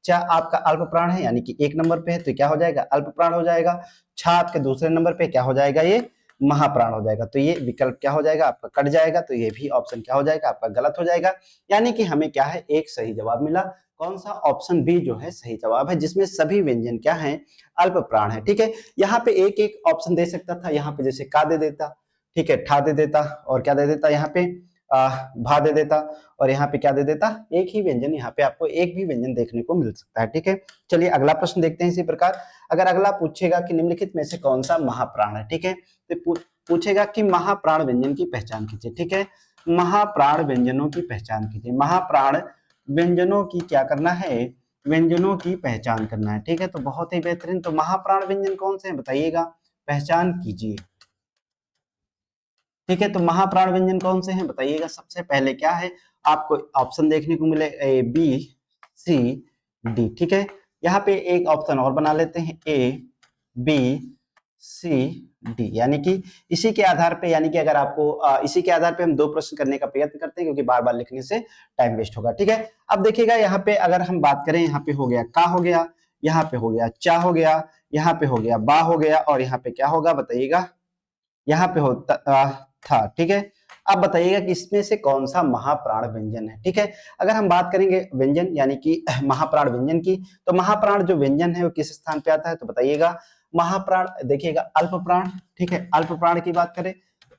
चा आपका अल्प प्राण है, यानी कि 1 नंबर पे है, तो क्या हो जाएगा, अल्प प्राण हो जाएगा। छा आपके दूसरे नंबर पे क्या हो जाएगा, ये महाप्राण हो जाएगा। तो ये विकल्प क्या हो जाएगा, आपका कट जाएगा। तो ये भी ऑप्शन क्या हो जाएगा, आपका गलत हो जाएगा। यानी कि हमें क्या है, एक सही जवाब मिला। कौन सा, ऑप्शन बी जो है सही जवाब है, जिसमें सभी व्यंजन क्या है, अल्प प्राण है। ठीक है, यहाँ पे एक एक ऑप्शन दे सकता था, यहाँ पे जैसे का दे देता, ठीक है, ठा दे देता, और क्या दे देता यहाँ पे, भा दे देता, और यहाँ पे क्या दे देता, एक ही व्यंजन, यहाँ पे आपको एक भी व्यंजन देखने को मिल सकता है। ठीक है, चलिए अगला प्रश्न देखते हैं। इसी प्रकार अगर अगला पूछेगा कि निम्नलिखित में से कौन सा महाप्राण है, ठीक है, तो पूछेगा कि महाप्राण व्यंजन की पहचान कीजिए। ठीक है, महाप्राण व्यंजनों की पहचान कीजिए। महाप्राण व्यंजनों की क्या करना है, व्यंजनों की पहचान करना है। ठीक है, तो बहुत ही बेहतरीन। तो महाप्राण व्यंजन कौन से हैं बताइएगा, पहचान कीजिए। ठीक है, तो महाप्राण व्यंजन कौन से हैं बताइएगा। सबसे पहले क्या है, आपको ऑप्शन देखने को मिले ए बी सी डी। ठीक है, यहाँ पे एक ऑप्शन और बना लेते हैं, ए बी सी डी, यानी कि इसी के आधार पे, यानी कि अगर आपको इसी के आधार पे हम 2 प्रश्न करने का प्रयत्न करते हैं, क्योंकि बार बार लिखने से टाइम वेस्ट होगा। ठीक है, अब देखिएगा यहाँ पे अगर हम बात करें, यहाँ पे हो गया का, हो गया यहाँ पे, हो गया चा, हो गया यहाँ पे, हो गया बा, हो गया, और यहाँ पे क्या होगा बताइएगा, यहाँ पे था। ठीक है, अब बताइएगा कि इसमें से कौन सा महाप्राण व्यंजन है। ठीक है, अगर हम बात करेंगे व्यंजन यानी कि महाप्राण व्यंजन की, तो महाप्राण जो व्यंजन है वो किस स्थान पे आता है तो बताइएगा, महाप्राण देखिएगा अल्प प्राण। ठीक है, अल्प प्राण की बात करें,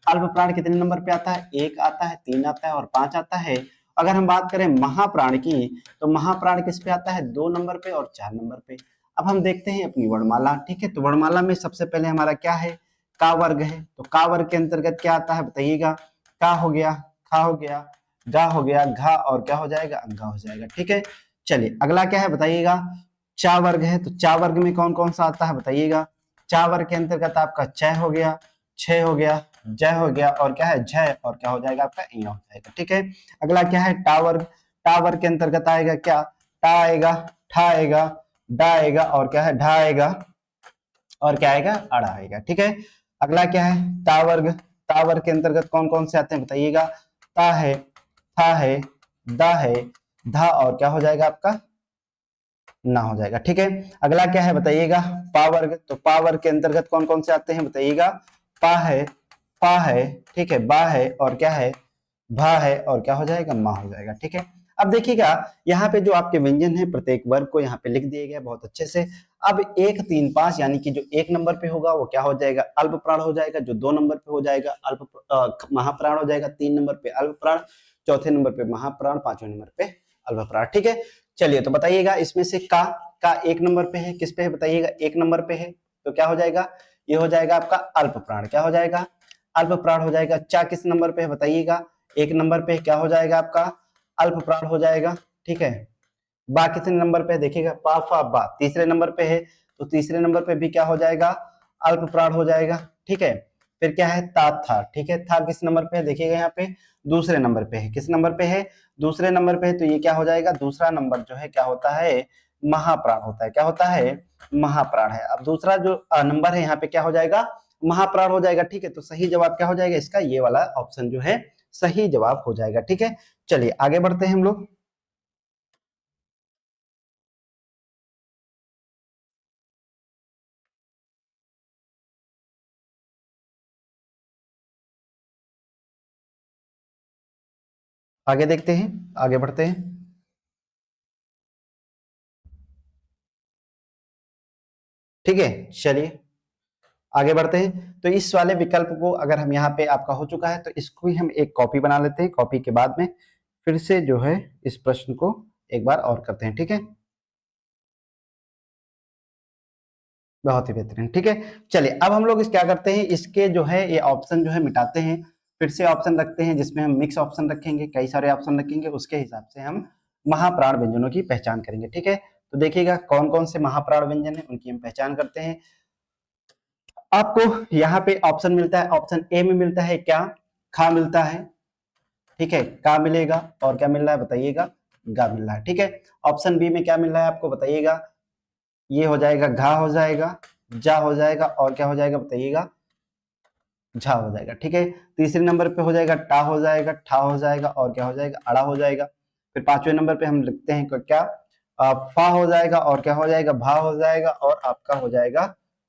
अल्प प्राण कितने नंबर पे आता है, 1 आता है, 3 आता है और 5 आता है। अगर हम बात करें महाप्राण की, तो महाप्राण किस पे आता है, 2 नंबर पे और 4 नंबर पे। अब हम देखते हैं अपनी वर्णमाला। ठीक है, तो वर्णमाला में सबसे पहले हमारा क्या है, का वर्ग है। तो का वर्ग के अंतर्गत क्या आता है बताइएगा, का हो गया, खा हो गया, गा हो गया, घा, और क्या हो जाएगा, अंगा हो जाएगा। ठीक है, चलिए अगला क्या है बताइएगा, चा वर्ग है। तो चा वर्ग में कौन कौन सा आता है बताइएगा, चा वर्ग के अंतर्गत आपका चय हो गया, छय हो गया, जय हो गया, और क्या है जय, और क्या हो जाएगा आपका इ हो जाएगा। ठीक है, अगला क्या है, टा वर्ग। टा वर्ग के अंतर्गत आएगा क्या, टा आएगा, ठा आएगा, डा आएगा, और क्या है ढा आएगा, और क्या आएगा, अड़ा आएगा। ठीक है, अगला क्या है, तावर्ग। तावर्ग के अंतर्गत कौन कौन से आते हैं बताइएगा, ता है, था है, दा है, धा, और क्या हो जाएगा आपका, ना हो जाएगा। ठीक है, अगला क्या है बताइएगा, पावर्ग। तो पावर्ग के अंतर्गत कौन कौन से आते हैं बताइएगा, पा है, पा है, ठीक है, बा है, और क्या है, भा है, और क्या हो जाएगा, मा हो जाएगा। ठीक है, अब देखिएगा यहाँ पे जो आपके व्यंजन है प्रत्येक वर्ग को यहाँ पे लिख दिए गए बहुत अच्छे से। अब 1 3 5 यानी कि जो 1 नंबर पे होगा वो क्या हो जाएगा, अल्प प्राण हो जाएगा। जो 2 नंबर पे हो जाएगा महाप्राण हो जाएगा। 3 नंबर पे अल्प प्राण, चौथे नंबर पे महाप्राण, पांचवें नंबर पे अल्प प्राण। ठीक है, चलिए तो बताइएगा इसमें से का 1 नंबर पे है, किस पे है बताइएगा, 1 नंबर पे है, तो क्या हो जाएगा, ये हो जाएगा आपका अल्प प्राण। क्या हो जाएगा, अल्प प्राण हो जाएगा। चा किस नंबर पे है बताइएगा, 1 नंबर पे, क्या हो जाएगा आपका, अल्प प्राण हो जाएगा। ठीक है, बा कितने नंबर पे है देखिएगा, पा फा बा तीसरे नंबर पे है, तो तीसरे नंबर पे भी क्या हो जाएगा, अल्प प्राण हो जाएगा। ठीक है, फिर क्या है, ता था। ठीक है, था किस नंबर पे है देखिएगा, यहाँ पे दूसरे नंबर पे है। किस नंबर पे है, दूसरे नंबर पे है, तो ये क्या हो जाएगा, दूसरा नंबर जो है क्या होता है, महाप्राण होता है। क्या होता है, महाप्राण है। अब दूसरा जो नंबर है यहाँ पे क्या हो जाएगा, महाप्राण हो जाएगा। ठीक है, तो सही जवाब क्या हो जाएगा इसका, ये वाला ऑप्शन जो है सही जवाब हो जाएगा। ठीक है, चलिए आगे बढ़ते हैं हम लोग। आगे देखते हैं, आगे बढ़ते हैं। ठीक है, चलिए आगे बढ़ते हैं। तो इस वाले विकल्प को अगर हम यहाँ पे आपका हो चुका है तो इसको ही हम एक कॉपी बना लेते हैं। कॉपी के बाद में फिर से जो है इस प्रश्न को एक बार और करते हैं। ठीक है, बहुत ही बेहतरीन। ठीक है, चलिए अब हम लोग इस क्या करते हैं, इसके जो है ये ऑप्शन जो है मिटाते हैं, फिर से ऑप्शन रखते हैं जिसमें हम मिक्स ऑप्शन रखेंगे, कई सारे ऑप्शन रखेंगे, उसके हिसाब से हम महाप्राण व्यंजनों की पहचान करेंगे। ठीक है, तो देखिएगा कौन कौन से महाप्राण व्यंजन है उनकी हम पहचान करते हैं। आपको यहाँ पे ऑप्शन मिलता है, ऑप्शन ए में मिलता है क्या, खा मिलता है। ठीक है, का मिलेगा, और क्या मिल रहा है बताइएगा, गा मिल रहा है। ठीक है, ऑप्शन बी में क्या मिल रहा है आपको बताइएगा, ये हो जाएगा घा हो जाएगा, जा हो जाएगा, और क्या हो जाएगा बताइएगा, झा हो जाएगा। ठीक है, तीसरे नंबर पे हो जाएगा टा हो जाएगा, ठा हो जाएगा, और क्या हो जाएगा, अड़ा हो जाएगा। फिर पांचवें नंबर पे हम लिखते हैं क्या, फा हो जाएगा, और क्या हो जाएगा, भा हो जाएगा, और आपका हो जाएगा,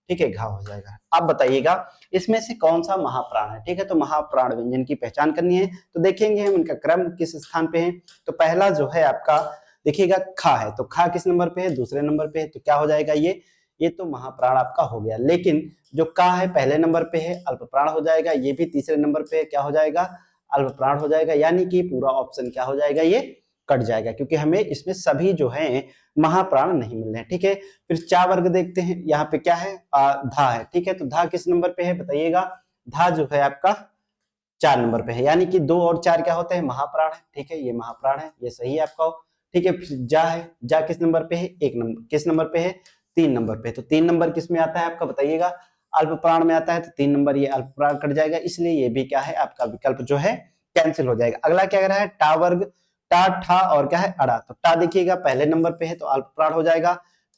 ठीक है, घा हो जाएगा। आप बताइएगा इसमें से कौन सा महाप्राण है। ठीक है, तो महाप्राण व्यंजन की पहचान करनी है, तो देखेंगे हम इनका क्रम किस स्थान पे है। तो पहला जो है आपका देखिएगा खा है, तो खा किस नंबर पे है, दूसरे नंबर पे है, तो क्या हो जाएगा ये तो महाप्राण आपका हो गया। लेकिन जो का है पहले नंबर पे है, अल्प प्राण हो जाएगा, ये भी तीसरे नंबर पे है, क्या हो जाएगा, अल्प प्राण हो जाएगा। यानी कि पूरा ऑप्शन क्या हो जाएगा, ये कट जाएगा, क्योंकि हमें इसमें सभी जो है महाप्राण नहीं मिल रहे हैं। ठीक है, फिर चा वर्ग देखते हैं, यहाँ पे क्या है, धा है। ठीक है, तो धा किस नंबर पे है बताइएगा, धा जो है आपका 4 नंबर पे है, यानी कि 2 और 4 क्या होते हैं, महाप्राण है। ठीक है, ये महाप्राण है, ये सही है आपका। ठीक है, फिर जा है, जा किस नंबर पे है, 1 नंबर, किस नंबर पे है, 3 नंबर पे। तो 3 नंबर किस में आता है आपका बताइएगा, अल्प प्राण में आता है, तो 3 नंबर ये अल्प प्राण कट जाएगा, इसलिए ये भी क्या है आपका विकल्प जो है कैंसिल हो जाएगा। अगला क्या रहा है, टा वर्ग, टा ठा और क्या है अड़ा। तो टा देखिएगा पहले नंबर पे है तो अल्प प्राण हो जाएगा,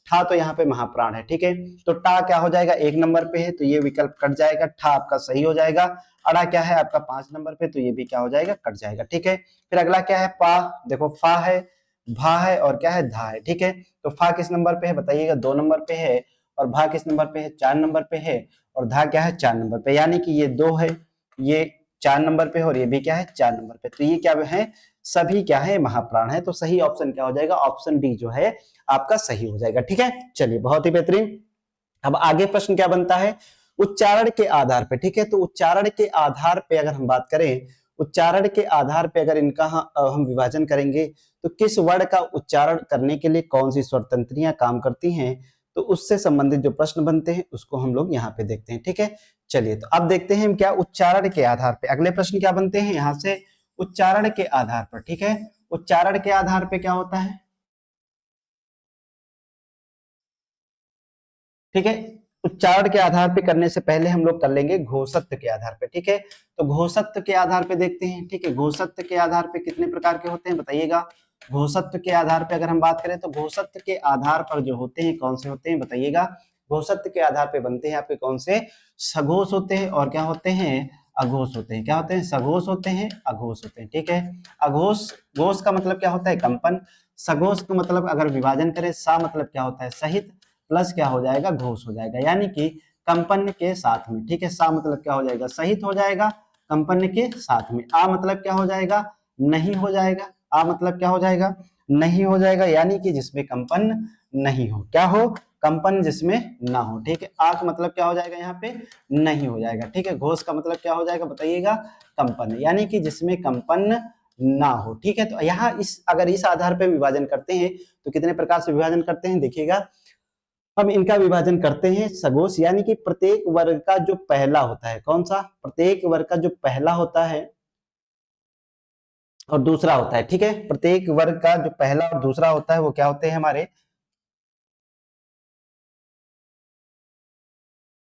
ठा तो यहाँ पे महाप्राण है। ठीक है, तो टा क्या हो जाएगा, 1 नंबर पे है, तो ये विकल्प कट जाएगा, ठा आपका सही हो जाएगा। अड़ा क्या है आपका 5 नंबर पे, तो ये भी क्या हो जाएगा, कट जाएगा। ठीक है, फिर अगला क्या है, पा, देखो फा है, भा है, और क्या है, धा है। ठीक है, तो फा किस नंबर पे है बताइएगा, 2 नंबर पे है, और भा किस नंबर पे है, 4 नंबर पे है, और धा क्या है, 4 नंबर पे, यानी कि ये 2 है, ये 4 नंबर पे है, और ये भी क्या है, 4 नंबर पे। तो ये क्या है, सभी क्या है, महाप्राण है। तो सही ऑप्शन क्या हो जाएगा, ऑप्शन डी जो है आपका सही हो जाएगा। ठीक है, चलिए बहुत ही बेहतरीन। अब आगे प्रश्न क्या बनता है, उच्चारण के आधार पे। ठीक है, तो उच्चारण के आधार पे अगर हम बात करें, उच्चारण के आधार पे अगर इनका हम विभाजन करेंगे, तो किस वर्ण का उच्चारण करने के लिए कौन सी स्वर तंत्रियां काम करती हैं, तो उससे संबंधित जो प्रश्न बनते हैं उसको हम लोग यहाँ पे देखते हैं। ठीक है, चलिए तो अब देखते हैं क्या, उच्चारण के आधार पे अगले प्रश्न क्या बनते हैं यहाँ से, उच्चारण के आधार पर। ठीक है, उच्चारण के आधार पे क्या होता है, ठीक है, उच्चारण के आधार पे करने से पहले हम लोग कर लेंगे घोषत्व के आधार पे। ठीक है, तो घोषत्व के आधार पे देखते हैं। ठीक है, घोषत्व के आधार पे कितने प्रकार के होते हैं बताइएगा, घोषत्व के आधार पे अगर हम बात करें तो घोषत्व के आधार पर जो होते हैं कौन से होते हैं बताइएगा, घोषत्व के आधार पे बनते हैं आपके कौन से, सघोष होते हैं, और क्या होते हैं, अघोष होते हैं। क्या होते हैं, सघोष होते हैं, अघोष होते हैं। ठीक है, अघोष, घोष का मतलब क्या होता है, कंपन। सघोष का मतलब अगर विभाजन करें, सा मतलब क्या होता है, सहित, प्लस क्या हो जाएगा, घोष हो जाएगा, यानी कि कंपन के साथ में। ठीक है, सा मतलब क्या हो जाएगा, सहित हो जाएगा कंपन के साथ में। आ मतलब क्या हो जाएगा, नहीं हो जाएगा। आ मतलब क्या हो जाएगा, नहीं हो जाएगा, यानी कि जिसमें कंपन नहीं हो, क्या हो, कंपन जिसमें ना हो। ठीक है, आ का मतलब क्या हो जाएगा, यहाँ पे नहीं हो जाएगा। ठीक है, घोष का मतलब क्या हो जाएगा बताइएगा, कंपन, यानी कि जिसमें कंपन ना हो। ठीक है, तो यहाँ इस अगर इस आधार पर विभाजन करते हैं तो कितने प्रकार से विभाजन करते हैं देखिएगा, हम इनका विभाजन करते हैं सगोश, यानी कि प्रत्येक वर्ग का जो पहला होता है, कौन सा, प्रत्येक वर्ग का जो पहला होता है और दूसरा होता है। ठीक है, प्रत्येक वर्ग का जो पहला और दूसरा होता है वो क्या होते हैं हमारे,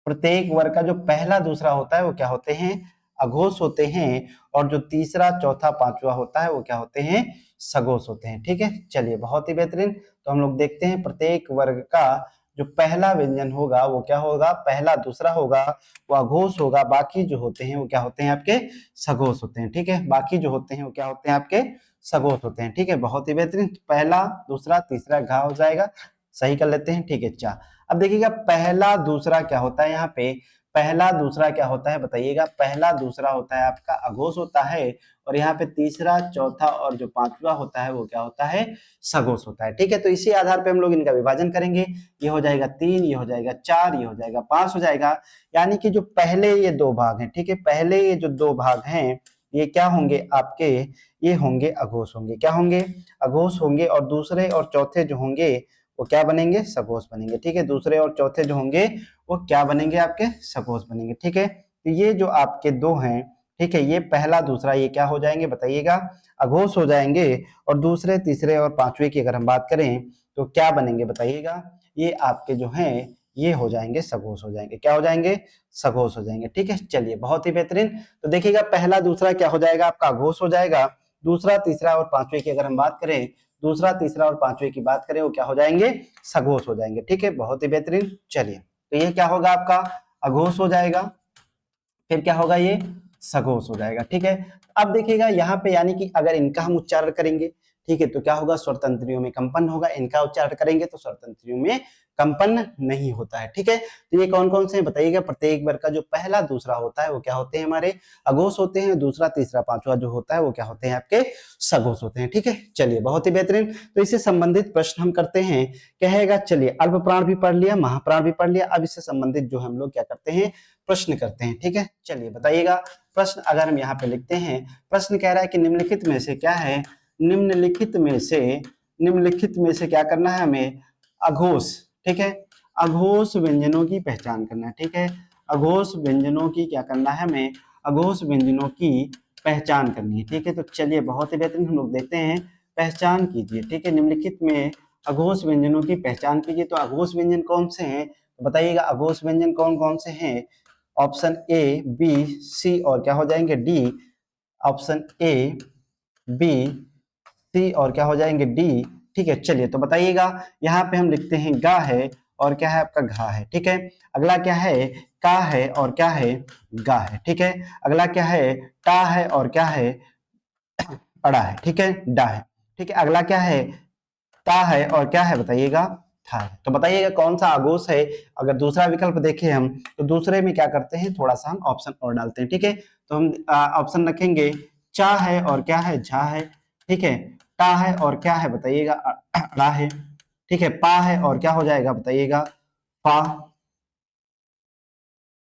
प्रत्येक वर्ग का जो पहला दूसरा होता है वो क्या होते हैं, अघोष होते हैं, और जो तीसरा चौथा पांचवा होता है वो क्या होते हैं, सघोष होते हैं। ठीक है, चलिए बहुत ही बेहतरीन। तो हम लोग देखते हैं प्रत्येक वर्ग का जो पहला व्यंजन होगा वो क्या होगा, पहला दूसरा होगा, वो अघोष होगा, बाकी जो होते हैं वो क्या होते हैं आपके, सघोष होते हैं। ठीक है, बाकी जो होते हैं वो क्या होते हैं आपके, सघोष होते हैं। ठीक है, बहुत ही बेहतरीन। पहला दूसरा तीसरा घा हो जाएगा, सही कर लेते हैं। ठीक है, चा। अब देखिएगा पहला दूसरा क्या होता है यहाँ पे, पहला दूसरा क्या होता है बताइएगा? पहला दूसरा होता है आपका अघोष होता है, और यहाँ पे तीसरा चौथा और जो पांचवा होता है वो क्या होता है? सघोष होता है। ठीक है, तो इसी आधार पे हम लोग इनका विभाजन करेंगे। ये हो जाएगा 3, ये हो जाएगा 4, ये हो जाएगा 5 हो जाएगा। यानी कि जो पहले ये दो भाग हैं, ठीक है, पहले ये जो दो भाग हैं ये क्या होंगे आपके? ये होंगे अघोष होंगे। क्या होंगे? अघोष होंगे। और दूसरे और चौथे जो होंगे वो क्या बनेंगे? सघोष बनेंगे। ठीक है, दूसरे और चौथे जो होंगे वो क्या बनेंगे? आपके सघोष बनेंगे। ठीक है, तो ये जो आपके दो हैं, ठीक है, ये पहला दूसरा ये क्या हो जाएंगे बताइएगा? अघोष हो जाएंगे। और दूसरे तीसरे और पांचवे की अगर हम बात करें तो क्या बनेंगे बताइएगा? ये आपके जो हैं ये हो जाएंगे सघोष हो जाएंगे। क्या हो जाएंगे? सघोष हो जाएंगे। ठीक है, चलिए बहुत ही बेहतरीन। तो देखिएगा पहला दूसरा क्या हो जाएगा? आपका अघोष हो जाएगा। दूसरा तीसरा और पांचवे की अगर हम बात करें, दूसरा तीसरा और पांचवे की बात करें वो क्या हो जाएंगे? सघोष हो जाएंगे। ठीक है, बहुत ही बेहतरीन। चलिए, तो ये क्या होगा? आपका अघोष हो जाएगा, फिर क्या होगा? ये सघोष हो जाएगा। ठीक है, अब देखिएगा यहाँ पे यानी कि अगर इनका हम उच्चारण करेंगे, ठीक है, तो क्या होगा? स्वरतंत्रियों में कंपन होगा। इनका उच्चारण करेंगे तो स्वरतंत्रियों में कंपन नहीं होता है। ठीक है, तो ये कौन कौन से हैं बताइएगा? प्रत्येक वर्ग का जो पहला दूसरा होता है वो क्या होते हैं? हमारे अघोष होते हैं। दूसरा तीसरा पांचवा जो होता है वो क्या होते हैं? आपके सघोष होते हैं। ठीक है, चलिए बहुत ही बेहतरीन। तो इससे संबंधित प्रश्न हम करते हैं। कहेगा चलिए अल्प प्राण भी पढ़ लिया, महाप्राण भी पढ़ लिया, अब इससे संबंधित जो हम लोग क्या करते हैं? प्रश्न करते हैं। ठीक है, चलिए बताइएगा प्रश्न अगर हम यहाँ पे लिखते हैं। प्रश्न कह रहा है कि निम्नलिखित में से क्या है? निम्नलिखित में से क्या करना है हमें? अघोष, ठीक है, अघोष व्यंजनों की पहचान करना है। ठीक है, अघोष व्यंजनों की क्या करना है हमें? अघोष व्यंजनों की पहचान करनी है। ठीक है, तो चलिए बहुत ही बेहतरीन हम लोग देखते हैं। पहचान कीजिए। ठीक है, निम्नलिखित में अघोष व्यंजनों की पहचान कीजिए। तो अघोष व्यंजन कौन से हैं तो बताइएगा? अघोष व्यंजन कौन कौन से हैं? ऑप्शन ए, बी, सी और क्या हो जाएंगे? डी। ऑप्शन ए, बी, सी और क्या हो जाएंगे? डी। ठीक है, चलिए तो बताइएगा। यहाँ पे हम लिखते हैं गा है और क्या है? आपका घा है। ठीक है, अगला क्या है? का है और क्या है? गा है। ठीक है, अगला क्या है? टा है और क्या है? अड़ा है। ठीक है, डा है। ठीक है, अगला क्या है? ता है और क्या है बताइएगा? था है। तो बताइएगा कौन सा आगोश है? अगर दूसरा विकल्प देखें हम तो दूसरे में क्या करते हैं? थोड़ा सा हम ऑप्शन और डालते हैं। ठीक है, तो हम ऑप्शन रखेंगे चा है और क्या है? झा है। ठीक है, टा है और क्या है बताइएगा? अड़ा है। ठीक है, पा है और क्या हो जाएगा बताइएगा? पा।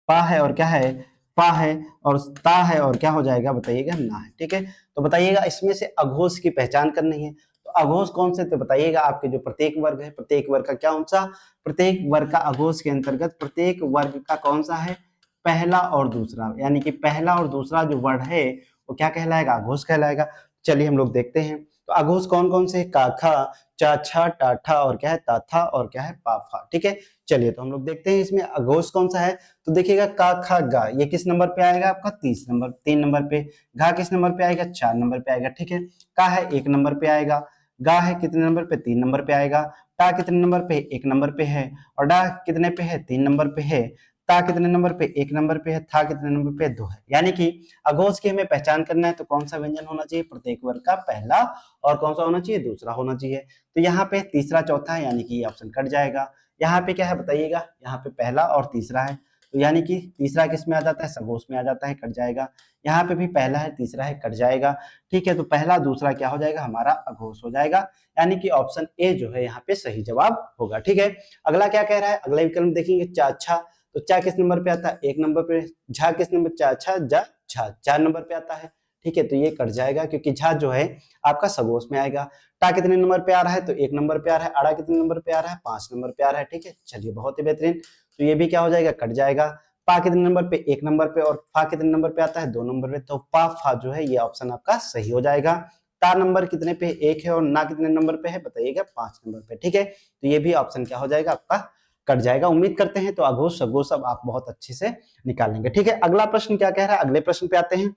पा है और क्या है? पा है। और ता है और क्या हो जाएगा बताइएगा? ना है। ठीक है, तो बताइएगा इसमें से अघोष की पहचान करनी है। तो अघोष कौन से? तो बताइएगा आपके जो प्रत्येक वर्ग है, प्रत्येक वर्ग का क्या कौन सा? प्रत्येक वर्ग का अघोष के अंतर्गत प्रत्येक वर्ग का कौन सा है? पहला और दूसरा, यानी कि पहला और दूसरा जो वर्ड है वो क्या कहलाएगा? अघोष कहलाएगा। चलिए हम लोग देखते हैं। तो अघोष कौन कौन से? काखा, चाछा, टाठा और क्या है? ताथा और क्या है? पाफा। ठीक है, चलिए तो हम लोग देखते हैं इसमें अघोष कौन सा है। तो देखिएगा का, खा, गा, ये किस नंबर पे आएगा? आपका 3 नंबर पे। घा किस नंबर पे आएगा? 4 नंबर पे आएगा। ठीक है, का है 1 नंबर पे आएगा। गा है कितने नंबर पे? 3 नंबर पे आएगा। टा कितने नंबर पे? 1 नंबर पे है। और डा कितने पे है? 3 नंबर पे है। ता कितने नंबर पे? 1 नंबर पे है। था कितने नंबर पे? 2 है। यानी कि अघोष की हमें पहचान करना है तो कौन सा व्यंजन होना चाहिए? प्रत्येक वर्ग का पहला, और कौन सा होना चाहिए? दूसरा होना चाहिए। तो यहाँ पे तीसरा चौथा है, यानी कि ये ऑप्शन कट जाएगा। यहाँ पे क्या है बताइएगा? यहाँ पे पहला और तीसरा है, तो यानी कि तीसरा किस में आ जाता है? सघोष में आ जाता है, कट जाएगा। यहाँ पे भी पहला है, तीसरा है, कट जाएगा। ठीक है, तो पहला दूसरा क्या हो जाएगा? हमारा अघोष हो जाएगा। यानी कि ऑप्शन ए जो है यहाँ पे सही जवाब होगा। ठीक है, अगला क्या कह रहा है? अगला विकल्प देखेंगे चा, छा। तो चा किस नंबर पे आता है? 1 नंबर पे। झा किस नंबर? चा, छा, जा, झा 4 नंबर पे आता है। ठीक है, तो ये कट जाएगा क्योंकि झा जो है आपका सघोष में आएगा। टा कितने नंबर पे आ रहा है? तो 1 नंबर पे आ रहा है। अड़ा कितने नंबर पे आ रहा है? 5 नंबर पे आ रहा है। ठीक है, चलिए बहुत ही बेहतरीन। तो ये भी क्या हो जाएगा? कट जाएगा। पा कितने नंबर पे? 1 नंबर पे। और फा कितने नंबर पे आता है? 2 नंबर पे। तो पा फा जो है ये ऑप्शन आपका सही हो जाएगा। ता नंबर कितने पे? 1 है। और ना कितने नंबर पे है बताइएगा? 5 नंबर पे। ठीक है, तो ये भी ऑप्शन क्या हो जाएगा? आपका कट जाएगा। उम्मीद करते हैं तो अघोष सघोष सब आप बहुत अच्छे से निकालेंगे। ठीक है, अगला प्रश्न क्या कह रहा है? अगले प्रश्न पे आते हैं।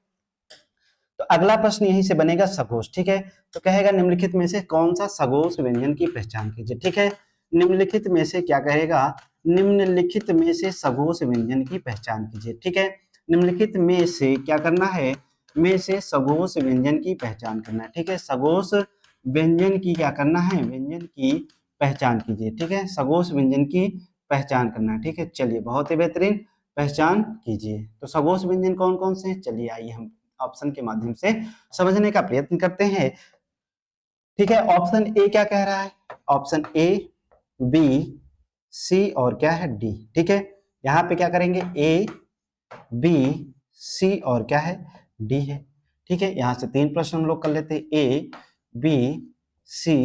तो अगला प्रश्न यहीं से बनेगा सघोष। ठीक है, तो कहेगा निम्नलिखित में से कौन सा सघोष व्यंजन की पहचान कीजिए। ठीक है, निम्नलिखित में से क्या कहेगा? निम्नलिखित में से सघोष व्यंजन की पहचान कीजिए। ठीक है, निम्नलिखित में से क्या करना है? में से सघोष व्यंजन की पहचान करना है। ठीक है, सघोष व्यंजन की क्या करना है? व्यंजन की पहचान कीजिए। ठीक है, सघोष व्यंजन की पहचान करना है। ठीक है, चलिए बहुत ही बेहतरीन। पहचान कीजिए। तो सघोष व्यंजन कौन कौन से हैं, चलिए आइए हम ऑप्शन के माध्यम से समझने का प्रयत्न करते हैं। ठीक है, ऑप्शन ए क्या कह रहा है, ऑप्शन ए, बी, सी और क्या है डी। ठीक है, यहाँ पे क्या करेंगे, ए, बी, सी और क्या है डी है। ठीक है, यहाँ से 3 प्रश्न हम लोग कर लेते हैं, ए, बी, सी,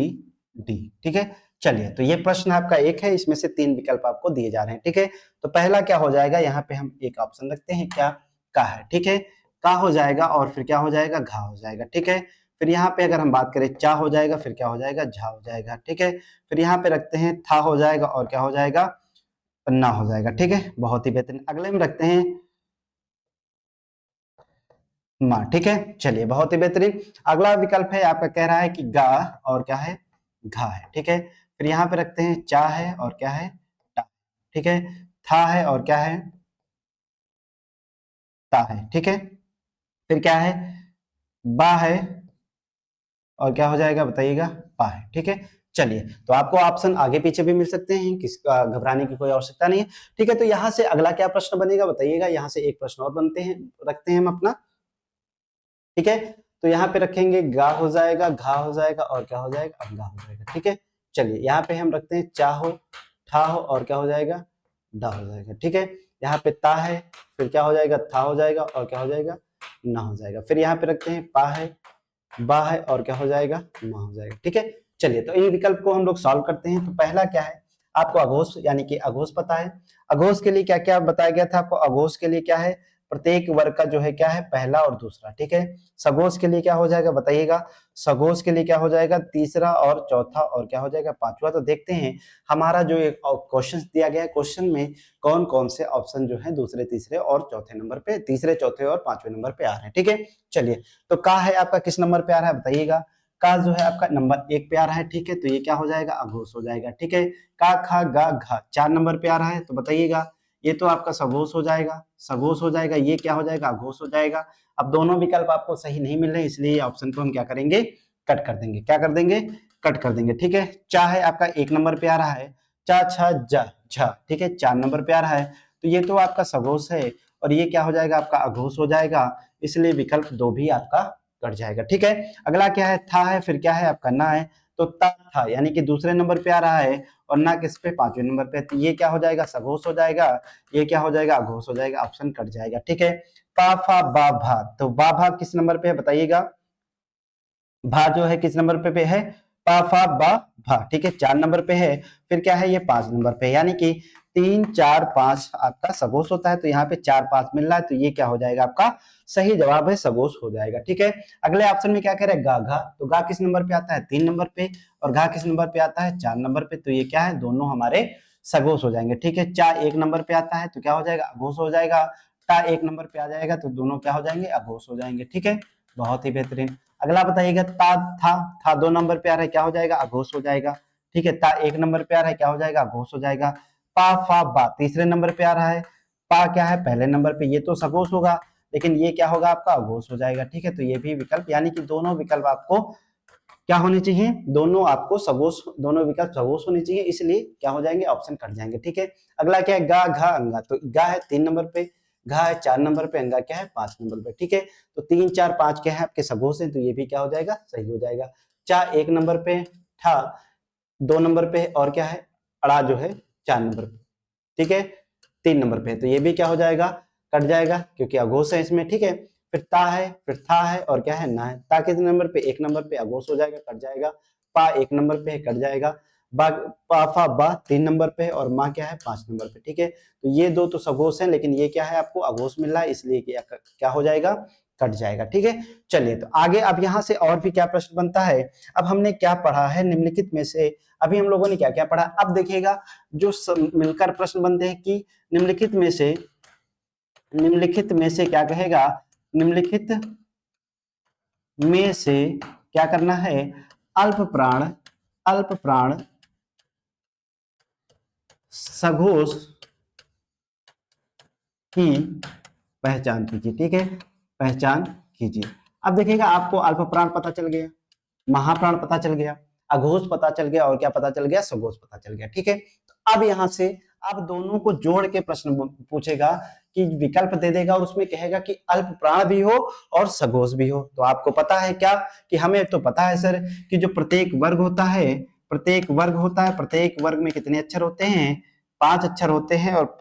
डी। ठीक है, चलिए तो ये प्रश्न आपका एक है, इसमें से 3 विकल्प आपको दिए जा रहे हैं। ठीक है, तो पहला क्या हो जाएगा, यहाँ पे हम एक ऑप्शन रखते हैं, क्या, का है। ठीक है, का हो जाएगा और फिर क्या हो जाएगा, घा हो जाएगा। ठीक है, फिर यहाँ पे अगर हम बात करें चा हो जाएगा, फिर क्या हो जाएगा, झा हो जाएगा। ठीक है, फिर यहाँ पे रखते हैं था हो जाएगा और क्या हो जाएगा, पन्ना हो जाएगा। ठीक है, बहुत ही बेहतरीन। अगले में रखते हैं माँ। ठीक है, चलिए बहुत ही बेहतरीन। अगला विकल्प है आपका, कह रहा है कि गा और क्या है, घा है। ठीक है, फिर यहाँ पे रखते हैं चा है और क्या है, टा। ठीक है, था है और क्या है, ता है। ठीक है, फिर क्या है, बा है और क्या हो जाएगा बताइएगा, पा है। ठीक है, चलिए तो आपको ऑप्शन आगे पीछे भी मिल सकते हैं, किसका घबराने की कोई आवश्यकता नहीं है। ठीक है, तो यहाँ से अगला क्या प्रश्न बनेगा बताइएगा, यहाँ से एक प्रश्न और बनते हैं, रखते हैं हम अपना। ठीक है, तो यहाँ पे रखेंगे गा हो जाएगा, घा हो जाएगा और क्या हो जाएगा, अंगा हो जाएगा। ठीक है, चलिए यहाँ पे हम रखते हैं चा हो, ठा हो और क्या हो जाएगा, डा हो जाएगा। ठीक है, यहाँ पे ता है, फिर क्या हो जाएगा, था हो जाएगा और क्या हो जाएगा, ना हो जाएगा। फिर यहाँ पे रखते हैं पा है, बा है और क्या हो जाएगा, मा हो जाएगा। ठीक है, चलिए तो इन विकल्प को हम लोग सॉल्व करते हैं। तो पहला क्या है, आपको अघोष यानी कि अघोष पता है। अघोष के लिए क्या क्या बताया गया था आपको, अघोष के लिए क्या है, प्रत्येक वर्ग का जो है क्या है, पहला और दूसरा। ठीक है, सघोष के लिए क्या हो जाएगा बताइएगा, सघोष के लिए क्या हो जाएगा, तीसरा और चौथा और क्या हो जाएगा, पांचवा। तो देखते हैं हमारा जो एक क्वेश्चन दिया गया है, क्वेश्चन में कौन कौन से ऑप्शन जो है दूसरे, तीसरे और चौथे नंबर पे, तीसरे, चौथे और पांचवें नंबर पे आ रहे हैं। ठीक है, चलिए तो का है आपका किस नंबर पे आ रहा है बताइएगा, का जो है आपका नंबर 1 पे आ रहा है। ठीक है, तो ये क्या हो जाएगा, अघोष हो जाएगा। ठीक है, का, खा, गा, घा 4 नंबर पे आ रहा है, तो बताइएगा ये तो आपका सघोष हो जाएगा, सघोष हो जाएगा, ये क्या हो जाएगा, अघोष हो जाएगा। अब दोनों विकल्प आपको सही नहीं मिल रहे, इसलिए ऑप्शन को हम क्या करेंगे, कट कर देंगे। क्या कर देंगे, कट कर देंगे। ठीक है, चा है आपका 1 नंबर पे आ रहा है, चा, छा, जा, झा। ठीक है, 4 नंबर पे आ रहा है, तो ये तो आपका सघोष है और ये क्या हो जाएगा, आपका अघोष हो जाएगा, इसलिए विकल्प 2 भी आपका कट जाएगा। ठीक है, अगला क्या है, था है, फिर क्या है आपका ना है, तो ता था यानी कि दूसरे नंबर पे आ रहा है और ना किस पे, पांचवें नंबर पे, तो ये क्या हो जाएगा, सघोष हो जाएगा, ये क्या हो जाएगा, अघोष हो जाएगा, ऑप्शन कट जाएगा। ठीक है, पा, फा, बा, भा, तो बा, भा किस नंबर पे है बताइएगा, भा जो है किस नंबर पे है, पा, फा, बा, भा। ठीक है, 4 नंबर पे है, फिर क्या है, ये 5 नंबर पे है, यानी कि 3, 4, 5 आपका सघोष होता है, तो यहाँ पे 4, 5 मिल रहा है, तो ये क्या हो जाएगा, आपका सही जवाब है, सघोष हो जाएगा। ठीक है, अगले ऑप्शन में क्या कह रहे हैं, गा, घा, तो गा किस नंबर पे आता है, 3 नंबर पे, और घा किस नंबर पे आता है, 4 नंबर पे, तो ये क्या है, दोनों हमारे सघोष हो जाएंगे। ठीक है, चा 1 नंबर पे आता है, तो क्या हो जाएगा, अघोष हो जाएगा, टा 1 नंबर पे आ जाएगा, तो दोनों क्या हो जाएंगे, अघोष हो जाएंगे। ठीक है, बहुत ही बेहतरीन। अगला बताइएगा, ता, था 2 नंबर पे आ रहा है, क्या हो जाएगा, अघोष हो जाएगा। ठीक है, ता 1 नंबर पे आ रहा है, क्या हो जाएगा, अघोष हो जाएगा। पा, फा, बा तीसरे नंबर पे आ रहा है, पा क्या है पहले नंबर पे, ये तो सघोष होगा, लेकिन ये क्या होगा, आपका अघोष हो जाएगा। ठीक है, तो ये भी विकल्प, यानी कि दोनों विकल्प आपको क्या होने चाहिए, दोनों आपको सघोष, दोनों विकल्प सघोष होने चाहिए, इसलिए क्या हो जाएंगे, ऑप्शन कट जाएंगे। ठीक है, अगला क्या है, गा, घा, अंगा, तो गा है 3 नंबर पे, घा है 4 नंबर पे, अंगा क्या है 5 नंबर पे। ठीक है, तो 3, 4, 5 क्या है आपके सघोष है, तो ये भी क्या हो जाएगा, सही हो जाएगा। चा 1 नंबर पे, ठा 2 नंबर पे और क्या है, अड़ा जो है 4 नंबर पे। ठीक है, 3 नंबर पे, तो ये भी क्या हो जाएगा, कट जाएगा, क्योंकि अघोष है इसमें। ठीक है, फिर ता है, फिर था है और क्या है, ना है, ता किस नंबर पे, 1 नंबर पे, अघोष हो जाएगा, कट जाएगा। पा 1 नंबर पे है, कट जाएगा। बा, पा, फा, बा 3 नंबर पे है और माँ क्या है 5 नंबर पे। ठीक है, तो ये दो तो सघोष है, लेकिन ये क्या है, आपको अघोष मिल रहा है, इसलिए क्या हो जाएगा, कट जाएगा। ठीक है, चलिए तो आगे अब यहाँ से और भी क्या प्रश्न बनता है। अब हमने क्या पढ़ा है, निम्नलिखित में से अभी हम लोगों ने क्या क्या पढ़ा, अब देखिएगा जो मिलकर प्रश्न बनते हैं कि निम्नलिखित में से क्या कहेगा, निम्नलिखित में से क्या करना है, अल्प प्राण सघोष की पहचान कीजिए। ठीक है, पहचान कीजिए। अब देखिएगा आपको अल्प प्राण पता चल गया, महाप्राण पता चल गया, अघोष पता चल गया और क्या पता चल गया, सघोष पता चल गया। ठीक है, तो अब यहां से अब दोनों को जोड़ के प्रश्न पूछेगा कि विकल्प दे देगा और उसमें कहेगा कि अल्प प्राण भी हो और सघोष भी हो। तो आपको पता है क्या कि हमें तो पता है सर कि जो प्रत्येक वर्ग होता है, प्रत्येक वर्ग में कितने अक्षर होते हैं? 5 अक्षर होते हैं। और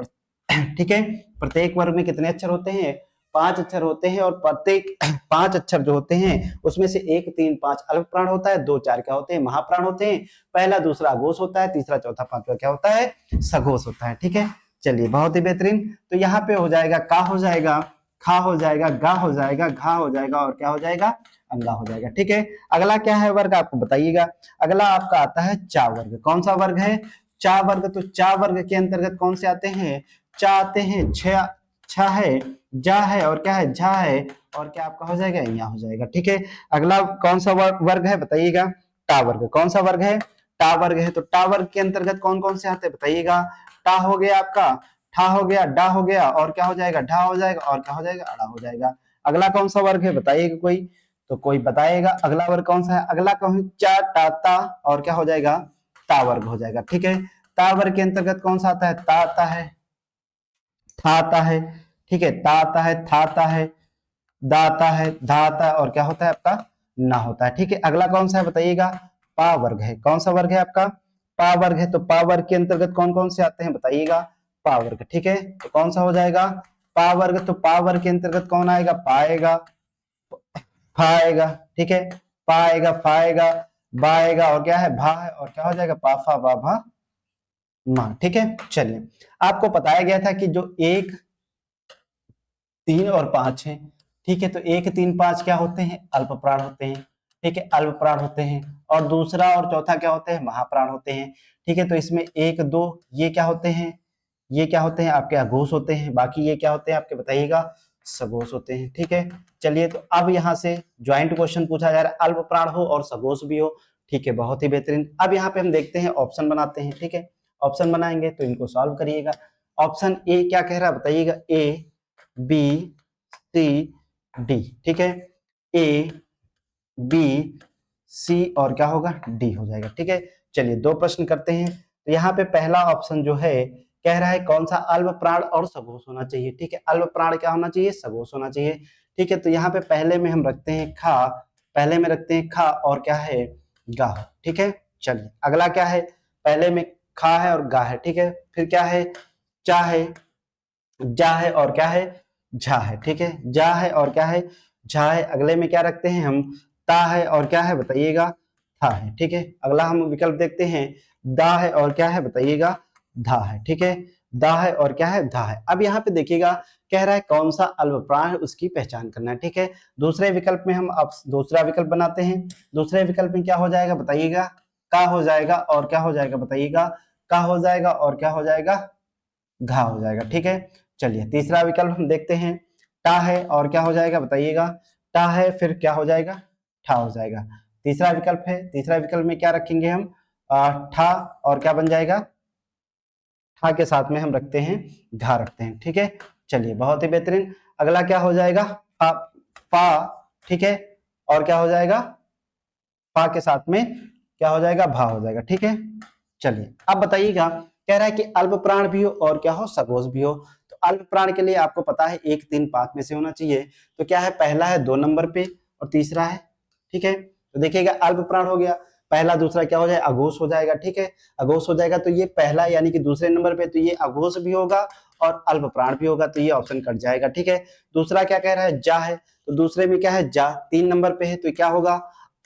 ठीक है, प्रत्येक वर्ग में कितने अक्षर होते हैं? 5 अक्षर होते हैं। और प्रत्येक 5 अक्षर जो होते हैं उसमें से 1 3 5 अल्प प्राण होता है, 2 4 क्या होते हैं? महाप्राण होते हैं। पहला दूसरा अघोष होता है, तीसरा चौथा पांचवा क्या होता है? सघोष होता है। ठीक है, चलिए बहुत ही बेहतरीन। तो यहाँ पे हो जाएगा का, हो जाएगा खा, हो जाएगा गा, हो जाएगा घा, हो जाएगा और क्या हो जाएगा? अंगा हो जाएगा। ठीक है, अगला क्या है वर्ग आपको बताइएगा। अगला आपका आता है चा वर्ग। कौन सा वर्ग है? चा वर्ग। तो चा वर्ग के अंतर्गत कौन से आते हैं? चा आते हैं, छ है, जा है और क्या है? झा है और क्या आपका हो जाएगा? यहाँ हो जाएगा। ठीक है, अगला कौन सा वर्ग है बताइएगा? टा वर्ग। कौन सा वर्ग है? टा वर्ग है। तो टा वर्ग के अंतर्गत कौन कौन से आते हैं बताइएगा? टा हो गया आपका, ठा हो गया, डा हो गया और क्या हो जाएगा? ढा हो जाएगा और क्या हो जाएगा? अड़ा हो जाएगा। अगला कौन सा वर्ग है बताइएगा कोई? तो कोई बताएगा अगला वर्ग कौन सा है? अगला कौन? चा टा ता और क्या हो जाएगा? ता वर्ग हो जाएगा। ठीक है, ता वर्ग के अंतर्गत कौन सा आता है? ता आता है, था आता है, ठीक है, ता आता है, था आता है, दा आता है, धा आता है और क्या होता है आपका? ना होता है। ठीक है, अगला कौन सा है बताइएगा? पा वर्ग है। कौन सा वर्ग है आपका? पा वर्ग है। तो पा वर्ग के अंतर्गत कौन कौन से आते हैं बताइएगा? पा वर्ग। ठीक है, तो कौन सा हो जाएगा? पा वर्ग। तो पा वर्ग के अंतर्गत कौन आएगा? पाएगा, फाएगा, ठीक है, पाएगा, फाएगा, बाएगा और क्या है? भा है और क्या हो जाएगा? पाफा बा भा मा। ठीक है, चलिए आपको बताया गया था कि जो 1 3 और 5 है, ठीक है, तो 1 3 5 क्या होते हैं? अल्प प्राण होते हैं। ठीक है, अल्प प्राण होते हैं। और दूसरा और चौथा क्या होते हैं? महाप्राण होते हैं। ठीक है, तो इसमें 1 2 ये क्या होते हैं? ये क्या होते हैं? आपके अघोष होते हैं। बाकी ये क्या होते हैं आपके बताइएगा? सघोष होते हैं। ठीक है, चलिए तो अब यहाँ से ज्वाइंट क्वेश्चन पूछा जा रहा है, अल्प प्राण हो और सघोष भी हो। ठीक है, बहुत ही बेहतरीन। अब यहाँ पे हम देखते हैं, ऑप्शन बनाते हैं। ठीक है, ऑप्शन बनाएंगे तो इनको सॉल्व करिएगा। ऑप्शन ए क्या कह रहा है बताइएगा? A B C D. ठीक है, ए बी सी और क्या होगा? डी हो जाएगा। ठीक है, चलिए 2 प्रश्न करते हैं। तो यहाँ पे पहला ऑप्शन जो है कह रहा है कौन सा? अल्प प्राण और सघोष होना चाहिए। ठीक है, अल्प प्राण क्या होना चाहिए? सघोष होना चाहिए। ठीक है, तो यहाँ पे पहले में हम रखते हैं खा, पहले में रखते हैं खा और क्या है? गा। ठीक है, चलिए अगला क्या है? पहले में खा है और गा है। ठीक है, फिर क्या है? चा है, जा है और क्या है? झा है। ठीक है, जा है और क्या है? झा है। अगले में क्या रखते हैं हम? ता है और क्या है बताइएगा? था है। ठीक है, अगला हम विकल्प देखते हैं, दा है और क्या है बताइएगा? धा है। ठीक है, दा है और क्या है? धा है। अब यहाँ पे देखिएगा कह रहा है कौन सा अल्प प्राण है उसकी पहचान करना है। ठीक है, दूसरे विकल्प में हम अब दूसरा विकल्प बनाते हैं। दूसरे विकल्प में क्या हो जाएगा बताइएगा? का हो जाएगा और क्या हो जाएगा बताइएगा? का हो जाएगा और क्या हो जाएगा? घा हो जाएगा। ठीक है, चलिए तीसरा विकल्प हम देखते हैं, टा है और क्या हो जाएगा बताइएगा? टा है, फिर क्या हो जाएगा? ठा हो जाएगा। तीसरा विकल्प है, तीसरा विकल्प में क्या रखेंगे हम? ठा और क्या बन जाएगा? ठा के साथ में हम रखते हैं घा रखते हैं। ठीक है, चलिए बहुत ही बेहतरीन। अगला क्या हो जाएगा? फा, फा। ठीक है, और क्या हो जाएगा? फा के साथ में क्या हो जाएगा? भा हो जाएगा। ठीक है, चलिए अब बताइएगा, कह रहा है कि अल्प प्राण भी हो और क्या हो? सघोष भी हो। तो अल्प प्राण के लिए आपको पता है 1 3 5 में से होना चाहिए। तो क्या है? पहला है 2 नंबर पे और तीसरा है, ठीक है, तो देखिएगा अल्प प्राण हो गया, पहला दूसरा क्या हो जाए? अघोष हो जाएगा। ठीक है, अघोष हो जाएगा तो ये पहला यानी कि दूसरे नंबर पे, तो ये अघोष भी होगा और अल्प प्राण भी होगा, तो ये ऑप्शन कट जाएगा। ठीक है, दूसरा क्या कह रहा है? जा है, तो दूसरे में क्या है? जा 3 नंबर पे है, तो क्या होगा?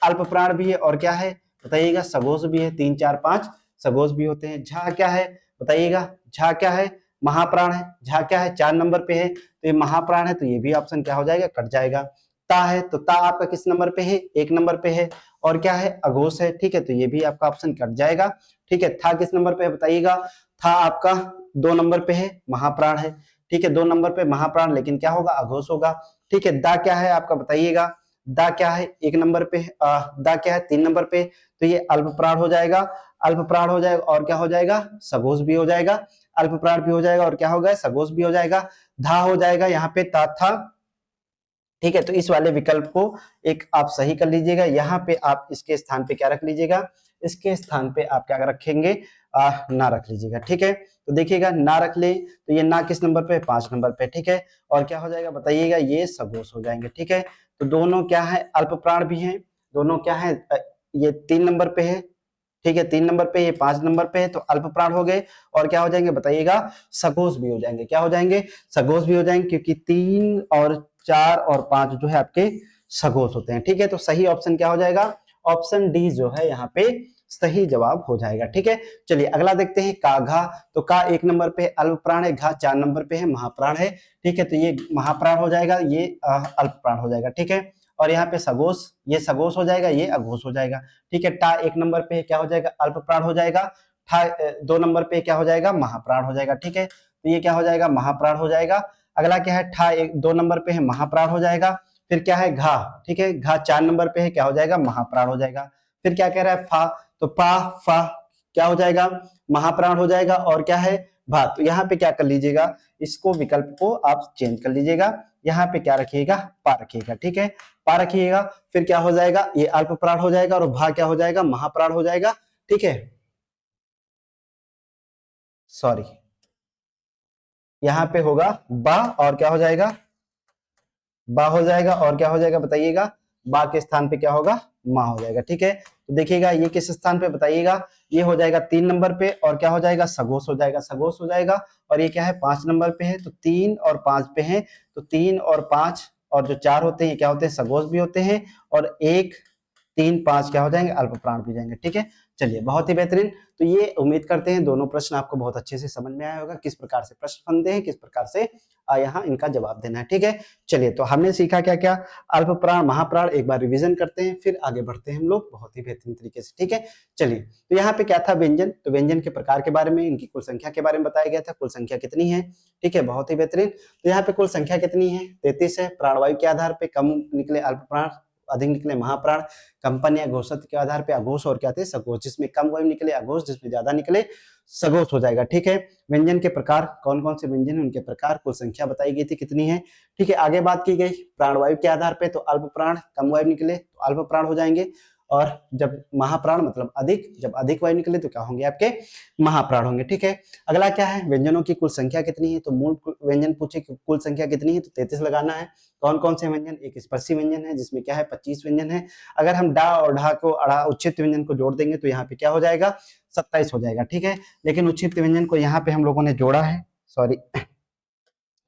अल्प प्राण भी है और क्या है बताइएगा? सघोष भी है। 3 4 5 सघोष भी होते हैं। झा क्या है बताइएगा? झा क्या है? महाप्राण है। झा क्या है? 4 नंबर पे है, तो ये महाप्राण है, तो ये भी ऑप्शन क्या हो जाएगा? कट जाएगा। ता है, तो ता आपका किस नंबर पे है? 1 नंबर पे है और क्या है? अघोष है। ठीक है, तो ये भी आपका ऑप्शन कट जाएगा। ठीक है, था किस नंबर पे है बताइएगा? था आपका 2 नंबर पे है, महाप्राण है। ठीक है, 2 नंबर पे महाप्राण, लेकिन क्या होगा? अघोष होगा। ठीक है, दा क्या है आपका बताइएगा? दा क्या है? 1 नंबर पे, दा क्या है? 3 नंबर पे, तो ये अल्प प्राण हो जाएगा। अल्प प्राण हो जाएगा और क्या हो जाएगा? सघोष भी हो जाएगा। अल्प प्राण भी हो जाएगा और क्या होगा? सघोष भी हो जाएगा। धा हो जाएगा यहाँ पे ता था, ठीक है, तो इस वाले विकल्प को एक आप सही कर लीजिएगा। यहाँ पे आप इसके स्थान पे क्या रख लीजिएगा, इसके स्थान पे आप क्या रखेंगे, ना रख लीजिएगा। ठीक है, तो देखिएगा ना रख ले तो ये ना किस नंबर पे, 5 नंबर पे। ठीक है, और क्या हो जाएगा बताइएगा, ये सगोश हो जाएंगे। ठीक है, तो दोनों क्या है, अल्प प्राण भी हैं, दोनों क्या है, ये 3 नंबर पे है। ठीक है, 3 नंबर पे, ये 5 नंबर पे है, तो अल्प प्राण हो गए और क्या हो जाएंगे बताइएगा, सघोष भी हो जाएंगे। क्या हो जाएंगे, सघोष भी हो जाएंगे, क्योंकि 3 और 4 और 5 जो है आपके सघोष होते हैं। ठीक है, तो सही ऑप्शन क्या हो जाएगा, ऑप्शन डी जो है यहाँ पे सही जवाब हो जाएगा। ठीक है, चलिए अगला देखते हैं का घा। तो का 1 नंबर पे अल्प प्राण है, घा 4 नंबर पे है, महाप्राण है। ठीक है, तो ये महाप्राण हो जाएगा, ये अल्प प्राण हो जाएगा। ठीक है, और यहाँ पे सगोष, ये सगोष हो जाएगा, ये अघोष हो जाएगा। ठीक है, टा 1 नंबर पे क्या हो जाएगा, अल्प प्राण हो जाएगा। ठा 2 नंबर पे क्या हो जाएगा, महाप्राण हो जाएगा। ठीक है, तो ये क्या हो जाएगा, महाप्राण हो जाएगा। अगला क्या है, ठा 2 नंबर पे है, महाप्राण हो जाएगा। फिर क्या है, घा। ठीक है, घा 4 नंबर पे है, क्या हो जाएगा, महाप्राण हो जाएगा। फिर क्या कह रहा है, फा, तो पा फा क्या हो जाएगा, महाप्राण हो जाएगा। और क्या है, भा। तो यहाँ पे क्या कर लीजिएगा, इसको विकल्प को आप चेंज कर लीजिएगा, यहाँ पे क्या रखिएगा, पा रखिएगा। ठीक है, पा रखिएगा। फिर क्या हो जाएगा, ये अल्प प्राण हो जाएगा और भा क्या हो जाएगा, महाप्राण हो जाएगा। ठीक है, सॉरी, यहाँ पे होगा बा और क्या हो जाएगा, बा हो जाएगा। और क्या हो जाएगा बताइएगा, बा के स्थान पे क्या होगा, माँ हो जाएगा। ठीक है, तो देखिएगा ये किस स्थान पे बताइएगा, ये हो जाएगा 3 नंबर पे और क्या हो जाएगा, सगोश हो जाएगा, सगोश हो जाएगा। और ये क्या है, 5 नंबर पे है, तो 3 और 5 पे है, तो 3 और 5 और जो 4 होते हैं ये क्या होते हैं, सगोश भी होते हैं। और 1 3 5 क्या हो जाएंगे, अल्प प्राण भी जाएंगे। ठीक है, चलिए बहुत ही बेहतरीन। तो ये उम्मीद करते हैं दोनों प्रश्न आपको बहुत अच्छे से समझ में आया होगा, किस प्रकार से प्रश्न बनते हैं, किस प्रकार से यहाँ इनका जवाब देना है। ठीक है, चलिए तो हमने सीखा क्या क्या, अल्प प्राण महाप्राण, एक बार रिवीजन करते हैं फिर आगे बढ़ते हैं हम लोग बहुत ही बेहतरीन तरीके से। ठीक है, चलिए तो यहाँ पे क्या था, व्यंजन। तो व्यंजन के प्रकार के बारे में, इनकी कुल संख्या के बारे में बताया गया था, कुल संख्या कितनी है। ठीक है, बहुत ही बेहतरीन। तो यहाँ पे कुल संख्या कितनी है, 33 है। प्राणवायु के आधार पे कम निकले अल्प प्राण, अधिक निकले महाप्राण। कंपन या घोषित के आधार पे अघोष और क्या थे, सघोष। जिसमें कम वायु निकले अघोष, जिसमें ज्यादा निकले सघोष हो जाएगा। ठीक है, व्यंजन के प्रकार, कौन कौन से व्यंजन है उनके प्रकार, कुल संख्या बताई गई थी कितनी है। ठीक है, आगे बात की गई प्राणवायु के आधार पे, तो अल्प प्राण कम वायु निकले तो अल्प प्राण हो जाएंगे। और जब महाप्राण मतलब अधिक, जब अधिक वायु निकले तो क्या होंगे, आपके महाप्राण होंगे। ठीक है, अगला क्या है, व्यंजनों की कुल संख्या कितनी है। तो मूल व्यंजन पूछे कि कुल संख्या कितनी है, तो 33 लगाना है। कौन कौन से व्यंजन, एक स्पर्शी व्यंजन है जिसमें क्या है 25 व्यंजन है। अगर हम डा और ढा को अड़ा उच्छित व्यंजन को जोड़ देंगे तो यहाँ पे क्या हो जाएगा, 27 हो जाएगा। ठीक है, लेकिन उच्छित व्यंजन को यहाँ पे हम लोगों ने जोड़ा है, सॉरी।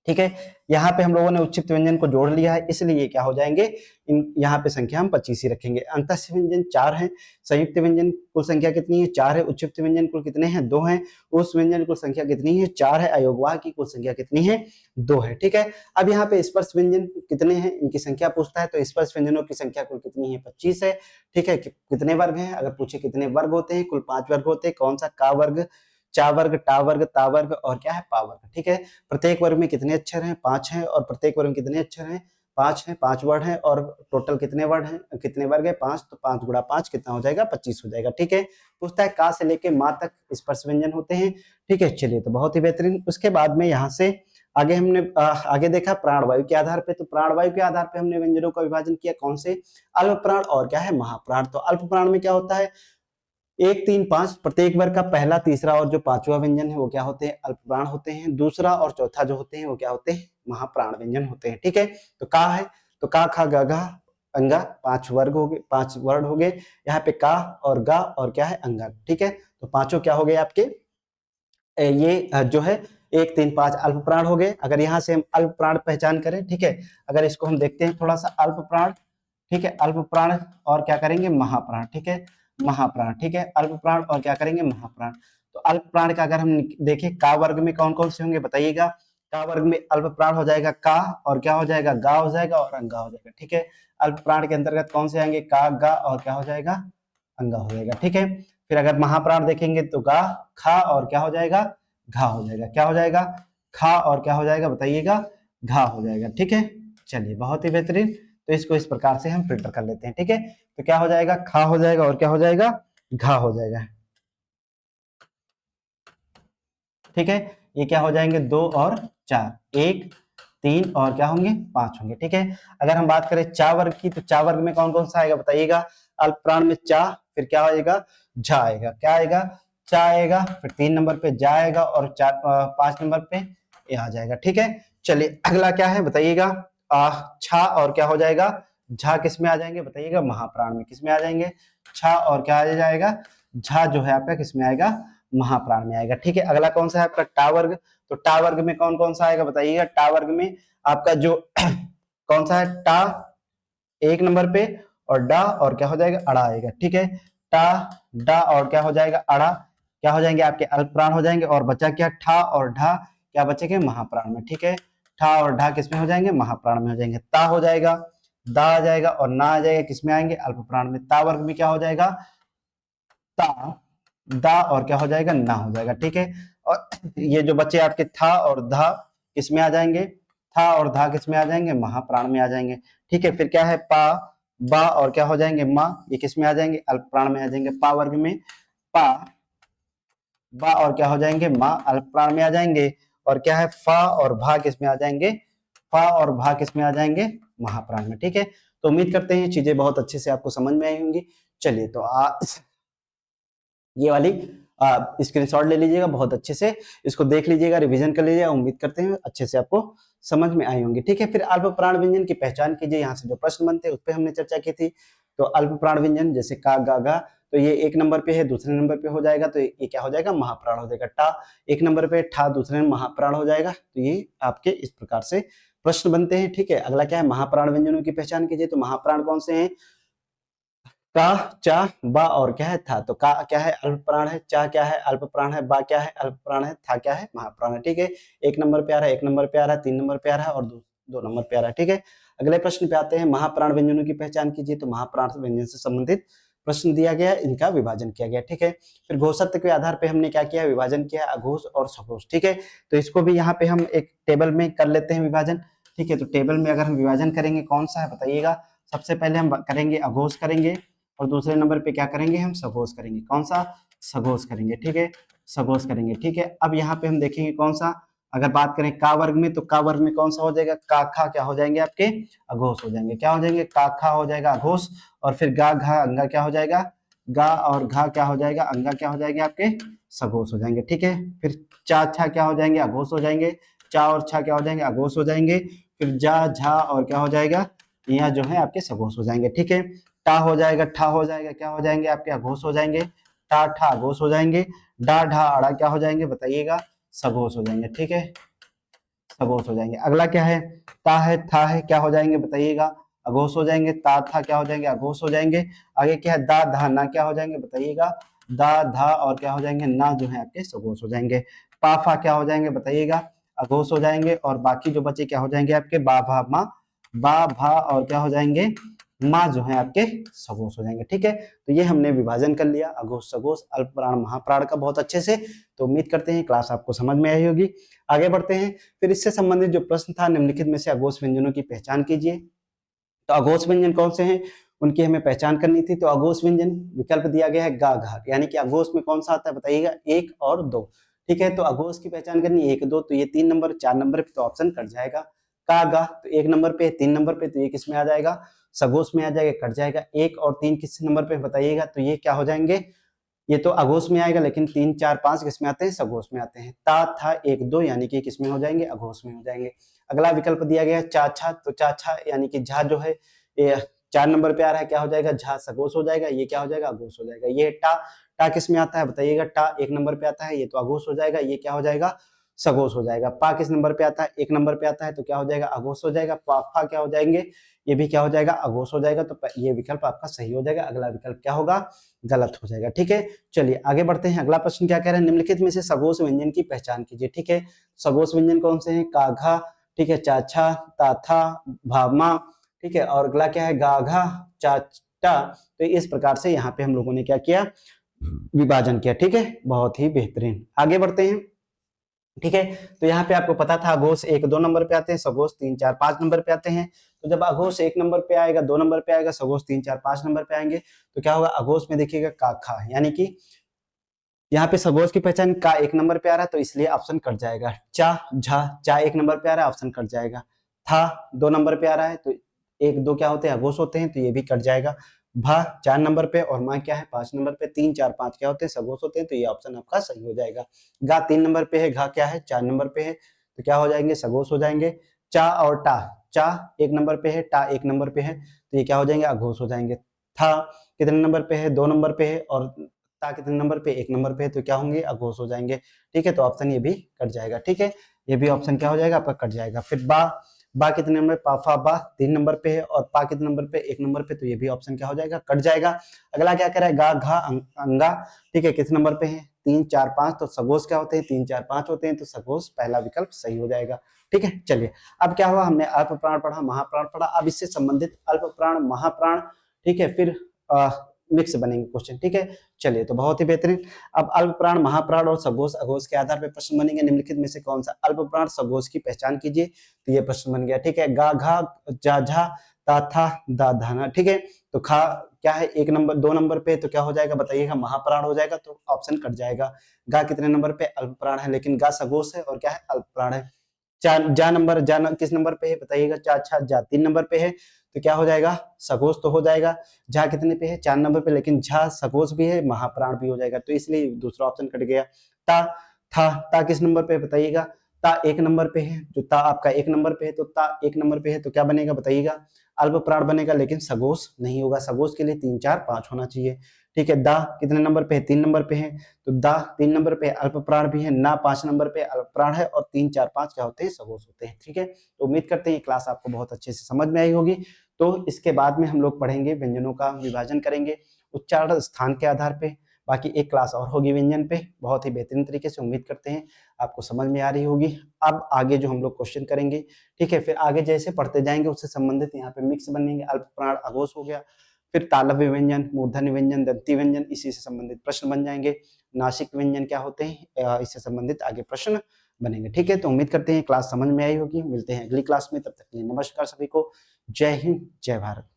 ठीक है, यहाँ पे हम लोगों ने उच्छित व्यंजन को जोड़ लिया है, इसलिए क्या हो जाएंगे, इन यहाँ पे संख्या हम 25 ही रखेंगे। अंतस्य व्यंजन 4 है, संयुक्त व्यंजन कुल संख्या कितनी है, 4 है। उच्छित व्यंजन कुल कितने हैं, 2 हैं। उस व्यंजन कुल संख्या कितनी है, 4 है। अयोगवाह की कुल संख्या कितनी है, 2 है। ठीक है, अब यहाँ पे स्पर्श व्यंजन कितने हैं, इनकी संख्या पूछता है, तो स्पर्श व्यंजनों की संख्या कुल कितनी है, 25 है। ठीक है, कितने वर्ग हैं, अगर पूछे कितने वर्ग होते हैं, कुल 5 वर्ग होते हैं। कौन सा, का वर्ग, चा वर्ग, टा वर्ग, ता वर्ग और क्या है, पा वर्ग। ठीक है, प्रत्येक वर्ग में कितने अक्षर हैं, 5 हैं। और प्रत्येक वर्ग में कितने अक्षर हैं, 5 हैं, 5 वर्ड हैं। और टोटल कितने वर्ड हैं, कितने वर्ग है, 5। तो 5 गुणा 5 कितना हो जाएगा, 25 हो जाएगा। ठीक है, पूछता है का से लेके माँ तक स्पर्श व्यंजन होते हैं। ठीक है, चलिए तो बहुत ही बेहतरीन। उसके बाद में यहाँ से आगे हमने आगे देखा प्राणवायु के आधार पे। तो प्राणवायु के आधार पे हमने व्यंजनों का विभाजन किया, कौन से, अल्प प्राण और क्या है, महाप्राण। तो अल्प प्राण में क्या होता है, 1 3 5 प्रत्येक वर्ग का पहला, तीसरा और जो पांचवा व्यंजन है वो क्या होते हैं, अल्प प्राण होते हैं। दूसरा और चौथा जो होते हैं वो क्या होते हैं, महाप्राण व्यंजन होते हैं। ठीक है, तो का है, तो का खा गा घा अंगा, 5 वर्ग हो गए, 5 वर्ड हो गए। यहाँ पे का और गा और क्या है, अंगा। ठीक है, तो पांचों क्या हो गए आपके, ये जो है 1 3 5 अल्प प्राण हो गए। अगर यहाँ से हम अल्प प्राण पहचान करें, ठीक है, अगर इसको हम देखते हैं थोड़ा सा, अल्प प्राण, ठीक है, अल्प प्राण और क्या करेंगे, महाप्राण। ठीक है, महाप्राण। ठीक है, अल्प प्राण और क्या करेंगे, महाप्राण। तो अल्प प्राण का अगर हम देखें, का वर्ग में कौन कौन से होंगे बताइएगा। का वर्ग में अल्प प्राण हो जाएगा का, और क्या हो जाएगा, गा हो जाएगा और अंगा हो जाएगा। ठीक है, अल्प प्राण के अंतर्गत कौन से आएंगे, का गा और क्या हो जाएगा, अंगा हो जाएगा। ठीक है, फिर अगर महाप्राण देखेंगे तो गा खा और क्या हो जाएगा, घा हो जाएगा। क्या हो जाएगा, खा और क्या हो जाएगा बताइएगा, घा हो जाएगा। ठीक है, चलिए बहुत ही बेहतरीन। तो इसको इस प्रकार से हम फिल्टर कर लेते हैं। ठीक है, तो क्या हो जाएगा, खा हो जाएगा और क्या हो जाएगा, घा हो जाएगा। ठीक है, ये क्या हो जाएंगे, 2 और 4, 1 3 और क्या होंगे 5 होंगे। ठीक है, अगर हम बात करें चा वर्ग की, तो चा वर्ग में कौन कौन सा आएगा बताइएगा। अल्प प्राण में चा, फिर क्या आएगा झा आएगा, क्या आएगा चा आएगा, फिर 3 नंबर पे जा आएगा और 5 नंबर पे ये आ जाएगा। ठीक है, चलिए अगला क्या है बताइएगा। छा और क्या हो जाएगा झा किस में आ जाएंगे बताइएगा, महाप्राण में। किस में आ जाएंगे, छा और क्या आ जाएगा झा जो है आपका किस में आएगा, महाप्राण में आएगा। ठीक है, अगला कौन सा है आपका टा वर्ग, तो टा वर्ग में कौन कौन सा आएगा बताइएगा। टा वर्ग में आपका जो कौन सा है टा 1 नंबर पे और डा और क्या हो जाएगा अड़ा आएगा। ठीक है, टा डा और क्या हो जाएगा अड़ा, क्या हो जाएंगे आपके अल्प प्राण हो जाएंगे, और बचा क्या ठा और ढा क्या बचेंगे महाप्राण में। ठीक है, ठा और ढा किस में हो जाएंगे महाप्राण में हो जाएंगे। ता हो जाएगा, दा आ जाएगा और ना आ जाएगा किस में आएंगे अल्प प्राण में। ता वर्ग में क्या हो जाएगा ता दा और क्या हो जाएगा ना हो जाएगा। ठीक है, और ये जो बच्चे आपके था और धा किस में आ जाएंगे, था और धा किस में आ जाएंगे महाप्राण में आ जाएंगे। ठीक है, फिर क्या है पा बा और क्या हो जाएंगे माँ, ये किस में आ जाएंगे अल्प प्राण में आ जाएंगे। पा वर्ग में पा बा और क्या हो जाएंगे माँ अल्प प्राण में आ जाएंगे, और क्या है फा और भा किस में आ जाएंगे, फा और भा किस में आ जाएंगे महाप्राण में। ठीक है, तो उम्मीद करते हैं चीजें बहुत अच्छे से आपको समझ में आई होंगी। चलिए तो ये वाली स्क्रीनशॉट ले लीजिएगा, बहुत अच्छे से इसको देख लीजिएगा, रिवीजन कर लीजिएगा। उम्मीद करते हैं अच्छे से आपको समझ में आई होंगी। ठीक है, फिर अल्प प्राण व्यंजन की पहचान कीजिए। यहाँ से जो प्रश्न बनते हैं उस पर हमने चर्चा की थी। तो अल्प प्राण व्यंजन जैसे का गा गा, तो ये 1 नंबर पे है, दूसरे नंबर पे हो जाएगा तो ये क्या हो जाएगा महाप्राण हो जाएगा। टा 1 नंबर पे, ठा दूसरे में महाप्राण हो जाएगा। तो ये आपके इस प्रकार से प्रश्न बनते हैं। ठीक है, अगला क्या है महाप्राण व्यंजनों की पहचान कीजिए। तो महाप्राण कौन से हैं, का चा बा और क्या है था। तो का क्या है अल्प प्राण है, चा क्या है अल्प प्राण है, बा क्या है अल्प प्राण है, था क्या है महाप्राण है। ठीक है, 1 नंबर पे आ रहा है, 1 नंबर पे आ रहा है, 3 नंबर पे आ रहा है और 2 नंबर पे आ रहा है। ठीक है, अगले प्रश्न पे आते हैं, महाप्राण व्यंजनों की पहचान कीजिए। तो महाप्राण व्यंजन से संबंधित प्रश्न दिया गया, इनका विभाजन किया गया। ठीक है, फिर घोषत्व के आधार पे हमने क्या किया विभाजन किया अघोष और सघोष। ठीक है, तो इसको भी यहाँ पे हम एक टेबल में कर लेते हैं विभाजन। ठीक है, तो टेबल में अगर हम विभाजन करेंगे कौन सा है बताइएगा। सबसे पहले हम करेंगे अघोष करेंगे, और दूसरे नंबर पे क्या करेंगे हम सघोष करेंगे। कौन सा सघोष करेंगे। ठीक है, सघोष करेंगे। ठीक है, अब यहाँ पे हम देखेंगे कौन सा, अगर बात करें का वर्ग में, तो का वर्ग में कौन सा हो जाएगा का खा क्या हो जाएंगे आपके अघोष हो जाएंगे। क्या हो जाएंगे का खा हो जाएगा अघोष, और फिर गा घा अंगा क्या हो जाएगा, गा और घा क्या हो जाएगा अंगा क्या हो जाएंगे आपके सघोष हो जाएंगे। ठीक है, फिर चा छा क्या हो जाएंगे अघोष हो जाएंगे, चा और छा क्या हो जाएंगे अघोष हो जाएंगे, फिर जा झा और क्या हो जाएगा यहाँ जो है आपके सघोष हो जाएंगे। ठीक है, टा हो जाएगा ठा हो जाएगा क्या हो जाएंगे आपके अघोष हो जाएंगे, टा ठा अघोष हो जाएंगे, डा ढा अड़ा क्या हो जाएंगे बताइएगा सघोष हो जाएंगे। ठीक है, सघोष हो जाएंगे। अगला क्या है ता है था है क्या हो जाएंगे बताइएगा अघोष हो जाएंगे, ता था क्या हो जाएंगे अघोष हो जाएंगे। आगे क्या है दा धा ना क्या हो जाएंगे बताइएगा, दा धा और क्या हो जाएंगे ना जो है आपके सघोष हो जाएंगे। पा फा क्या हो जाएंगे बताइएगा अघोष हो जाएंगे, और बाकी जो बचे क्या हो जाएंगे आपके बा भा मा, बा भा और क्या हो जाएंगे माँ जो है आपके सघोष हो जाएंगे। ठीक है, तो ये हमने विभाजन कर लिया अघोष सघोष अल्प प्राण महाप्राण का बहुत अच्छे से। तो उम्मीद करते हैं क्लास आपको समझ में आई होगी। आगे बढ़ते हैं, फिर इससे संबंधित जो प्रश्न था निम्नलिखित में से अघोष व्यंजनों की पहचान कीजिए। तो अघोष व्यंजन कौन से हैं उनकी हमें पहचान करनी थी। तो अघोष व्यंजन विकल्प दिया गया है गा घा, यानी कि अघोष में कौन सा आता है बताइएगा 1 और 2। ठीक है, तो अघोष की पहचान करनी 1 2, तो ये 3 नंबर 4 नंबर पे तो ऑप्शन कट जाएगा। का गा तो 1 नंबर पे 3 नंबर पे, तो ये किस में आ जाएगा सघोष में आ जाएगा, कट जाएगा। 1 और 3 किस नंबर पे बताइएगा, तो ये क्या हो जाएंगे ये तो अघोष में आएगा, लेकिन 3 4 5 किस में आते हैं सघोष में आते हैं। ता था 1 2 यानी कि किस में हो जाएंगे अघोष में हो जाएंगे। अगला विकल्प दिया गया है चाछा, तो चाछा यानी कि झा जो है ये 4 नंबर पे आ रहा है क्या हो जाएगा झा सघोष हो जाएगा, ये क्या हो जाएगा अघोष हो जाएगा। ये टा टा किस में आता है बताइएगा, टा 1 नंबर पे आता है, ये तो अघोष हो जाएगा, ये क्या हो जाएगा सघोष हो जाएगा। पा किस नंबर पे आता है 1 नंबर पे आता है, तो क्या हो जाएगा अघोष हो जाएगा। पा फा क्या हो जाएंगे ये भी क्या हो जाएगा अघोष हो जाएगा, तो ये विकल्प आपका सही हो जाएगा। अगला विकल्प क्या होगा गलत हो जाएगा। ठीक है, चलिए आगे बढ़ते हैं। अगला प्रश्न क्या कह रहे हैं निम्नलिखित में से सघोष व्यंजन की पहचान कीजिए। ठीक है, सघोष व्यंजन कौन से हैं काघा, ठीक है चाछा ताथा भामा, ठीक है, और अगला क्या है गाघा चाचा। तो इस प्रकार से यहाँ पे हम लोगों ने क्या किया विभाजन किया। ठीक है, बहुत ही बेहतरीन। आगे बढ़ते हैं। ठीक है, तो यहाँ पे आपको पता था अघोष 1 2 नंबर पे आते हैं, सघोष 3 4 5 नंबर पे आते हैं। तो जब अघोष 1 नंबर पे आएगा 2 नंबर पे आएगा, सघोष 3 4 5 नंबर पे आएंगे, तो क्या होगा अघोष में देखिएगा का खा, यानी कि यहाँ पे सगोज की पहचान का 1 नंबर पे आ रहा है तो इसलिए ऑप्शन कट जाएगा। चा झा, चा 1 नंबर पे आ रहा है, ऑप्शन कट जाएगा। था 2 नंबर पे आ रहा है तो 1 2 क्या होते हैं, अघोष होते हैं, तो ये भी कट जाएगा। भा 4 नंबर पे और माँ क्या है 5 नंबर पे, 3 4 5 क्या होते हैं, सगोष होते हैं, तो ये ऑप्शन आपका सही हो जाएगा। गा 3 नंबर पे है, घा क्या है 4 नंबर पे है, तो क्या हो जाएंगे, सगोष हो जाएंगे। चा और टा, चा 1 नंबर पे है, टा 1 नंबर पे है, तो ये क्या हो जाएंगे, अघोष हो जाएंगे। था कितने नंबर पे है, 2 नंबर पे है, और ता कितने नंबर पे, 1 नंबर पे है, तो क्या होंगे, अघोष हो जाएंगे। ठीक है, तो ऑप्शन ये भी कट जाएगा। ठीक है, ये भी ऑप्शन क्या हो जाएगा आपका, कट जाएगा। फिर बा, बा कितने नंबर, पाफा बा 3 नंबर पे है, और पा कितने नंबर पे, 1 नंबर पे, तो ये भी ऑप्शन क्या हो जाएगा, कट जाएगा। अगला क्या कह रहा है, गा घा अंगा, ठीक है, किस नंबर पे है, 3 4 5, तो सगोष क्या होते हैं, 3 4 5 होते हैं, तो सगोष पहला विकल्प सही हो जाएगा। ठीक है, चलिए अब क्या हुआ, हमने अल्प प्राण पढ़ा, महाप्राण पढ़ा, अब इससे संबंधित अल्प प्राण महाप्राण, ठीक है, फिर मिक्स बनेंगे क्वेश्चन। ठीक है, चलिए तो बहुत ही बेहतरीन। अब अल्प प्राण, महाप्राण और सघोष अघोष के आधार पर प्रश्न बनेंगे। निम्नलिखित में से कौन सा अल्प प्राण सघोष की पहचान कीजिए, तो ये प्रश्न बन गया। ठीक है, गा घा जा झा ता था दा धाना। ठीक है, तो खा क्या है 1 नंबर 2 नंबर पे, तो क्या हो जाएगा बताइएगा, महाप्राण हो जाएगा, तो ऑप्शन कट जाएगा। गा कितने नंबर पे, अल्प प्राण है, लेकिन गा सघोष है और क्या है, अल्प प्राण है। किस नंबर पे है बताइएगा, चा छा जा 3 नंबर पे है, तो क्या हो जाएगा, सघोष तो हो जाएगा। झा कितने पे है, 4 नंबर पे, लेकिन झा सघोष भी है, महाप्राण भी हो जाएगा, तो इसलिए दूसरा ऑप्शन कट गया। ता ता किस नंबर पे बताइएगा, ता 1 नंबर पे है, जो ता आपका 1 नंबर पे है, तो ता 1 नंबर पे है, तो क्या बनेगा बताइएगा, अल्प प्राण बनेगा, लेकिन सघोष नहीं होगा। सघोष के लिए 3 4 5 होना चाहिए। ठीक है, दा कितने नंबर पे है, 3 नंबर पे है, तो दा 3 नंबर पे अल्प प्राण भी है, ना 5 नंबर पे अल्प प्राण है, और 3 4 5 क्या होते हैं, सघोष होते हैं। ठीक है, तो उम्मीद करते हैं ये क्लास आपको बहुत अच्छे से समझ में आई होगी। तो इसके बाद में हम लोग पढ़ेंगे, व्यंजनों का विभाजन करेंगे उच्चारण स्थान के आधार पे। बाकी एक क्लास और होगी व्यंजन पे, बहुत ही बेहतरीन तरीके से। उम्मीद करते हैं आपको समझ में आ रही होगी। अब आगे जो हम लोग क्वेश्चन करेंगे, ठीक है, फिर आगे जैसे पढ़ते जाएंगे उससे संबंधित यहाँ पे मिक्स बनेंगे। अल्प प्राण अघोष हो गया, फिर तालव्य व्यंजन, मूर्धन्य व्यंजन, दंती व्यंजन, इसी से संबंधित प्रश्न बन जाएंगे। नासिक व्यंजन क्या होते हैं, इससे संबंधित आगे प्रश्न बनेंगे। ठीक है, तो उम्मीद करते हैं क्लास समझ में आई होगी। मिलते हैं अगली क्लास में, तब तक के लिए नमस्कार सभी को। जय हिंद, जय भारत।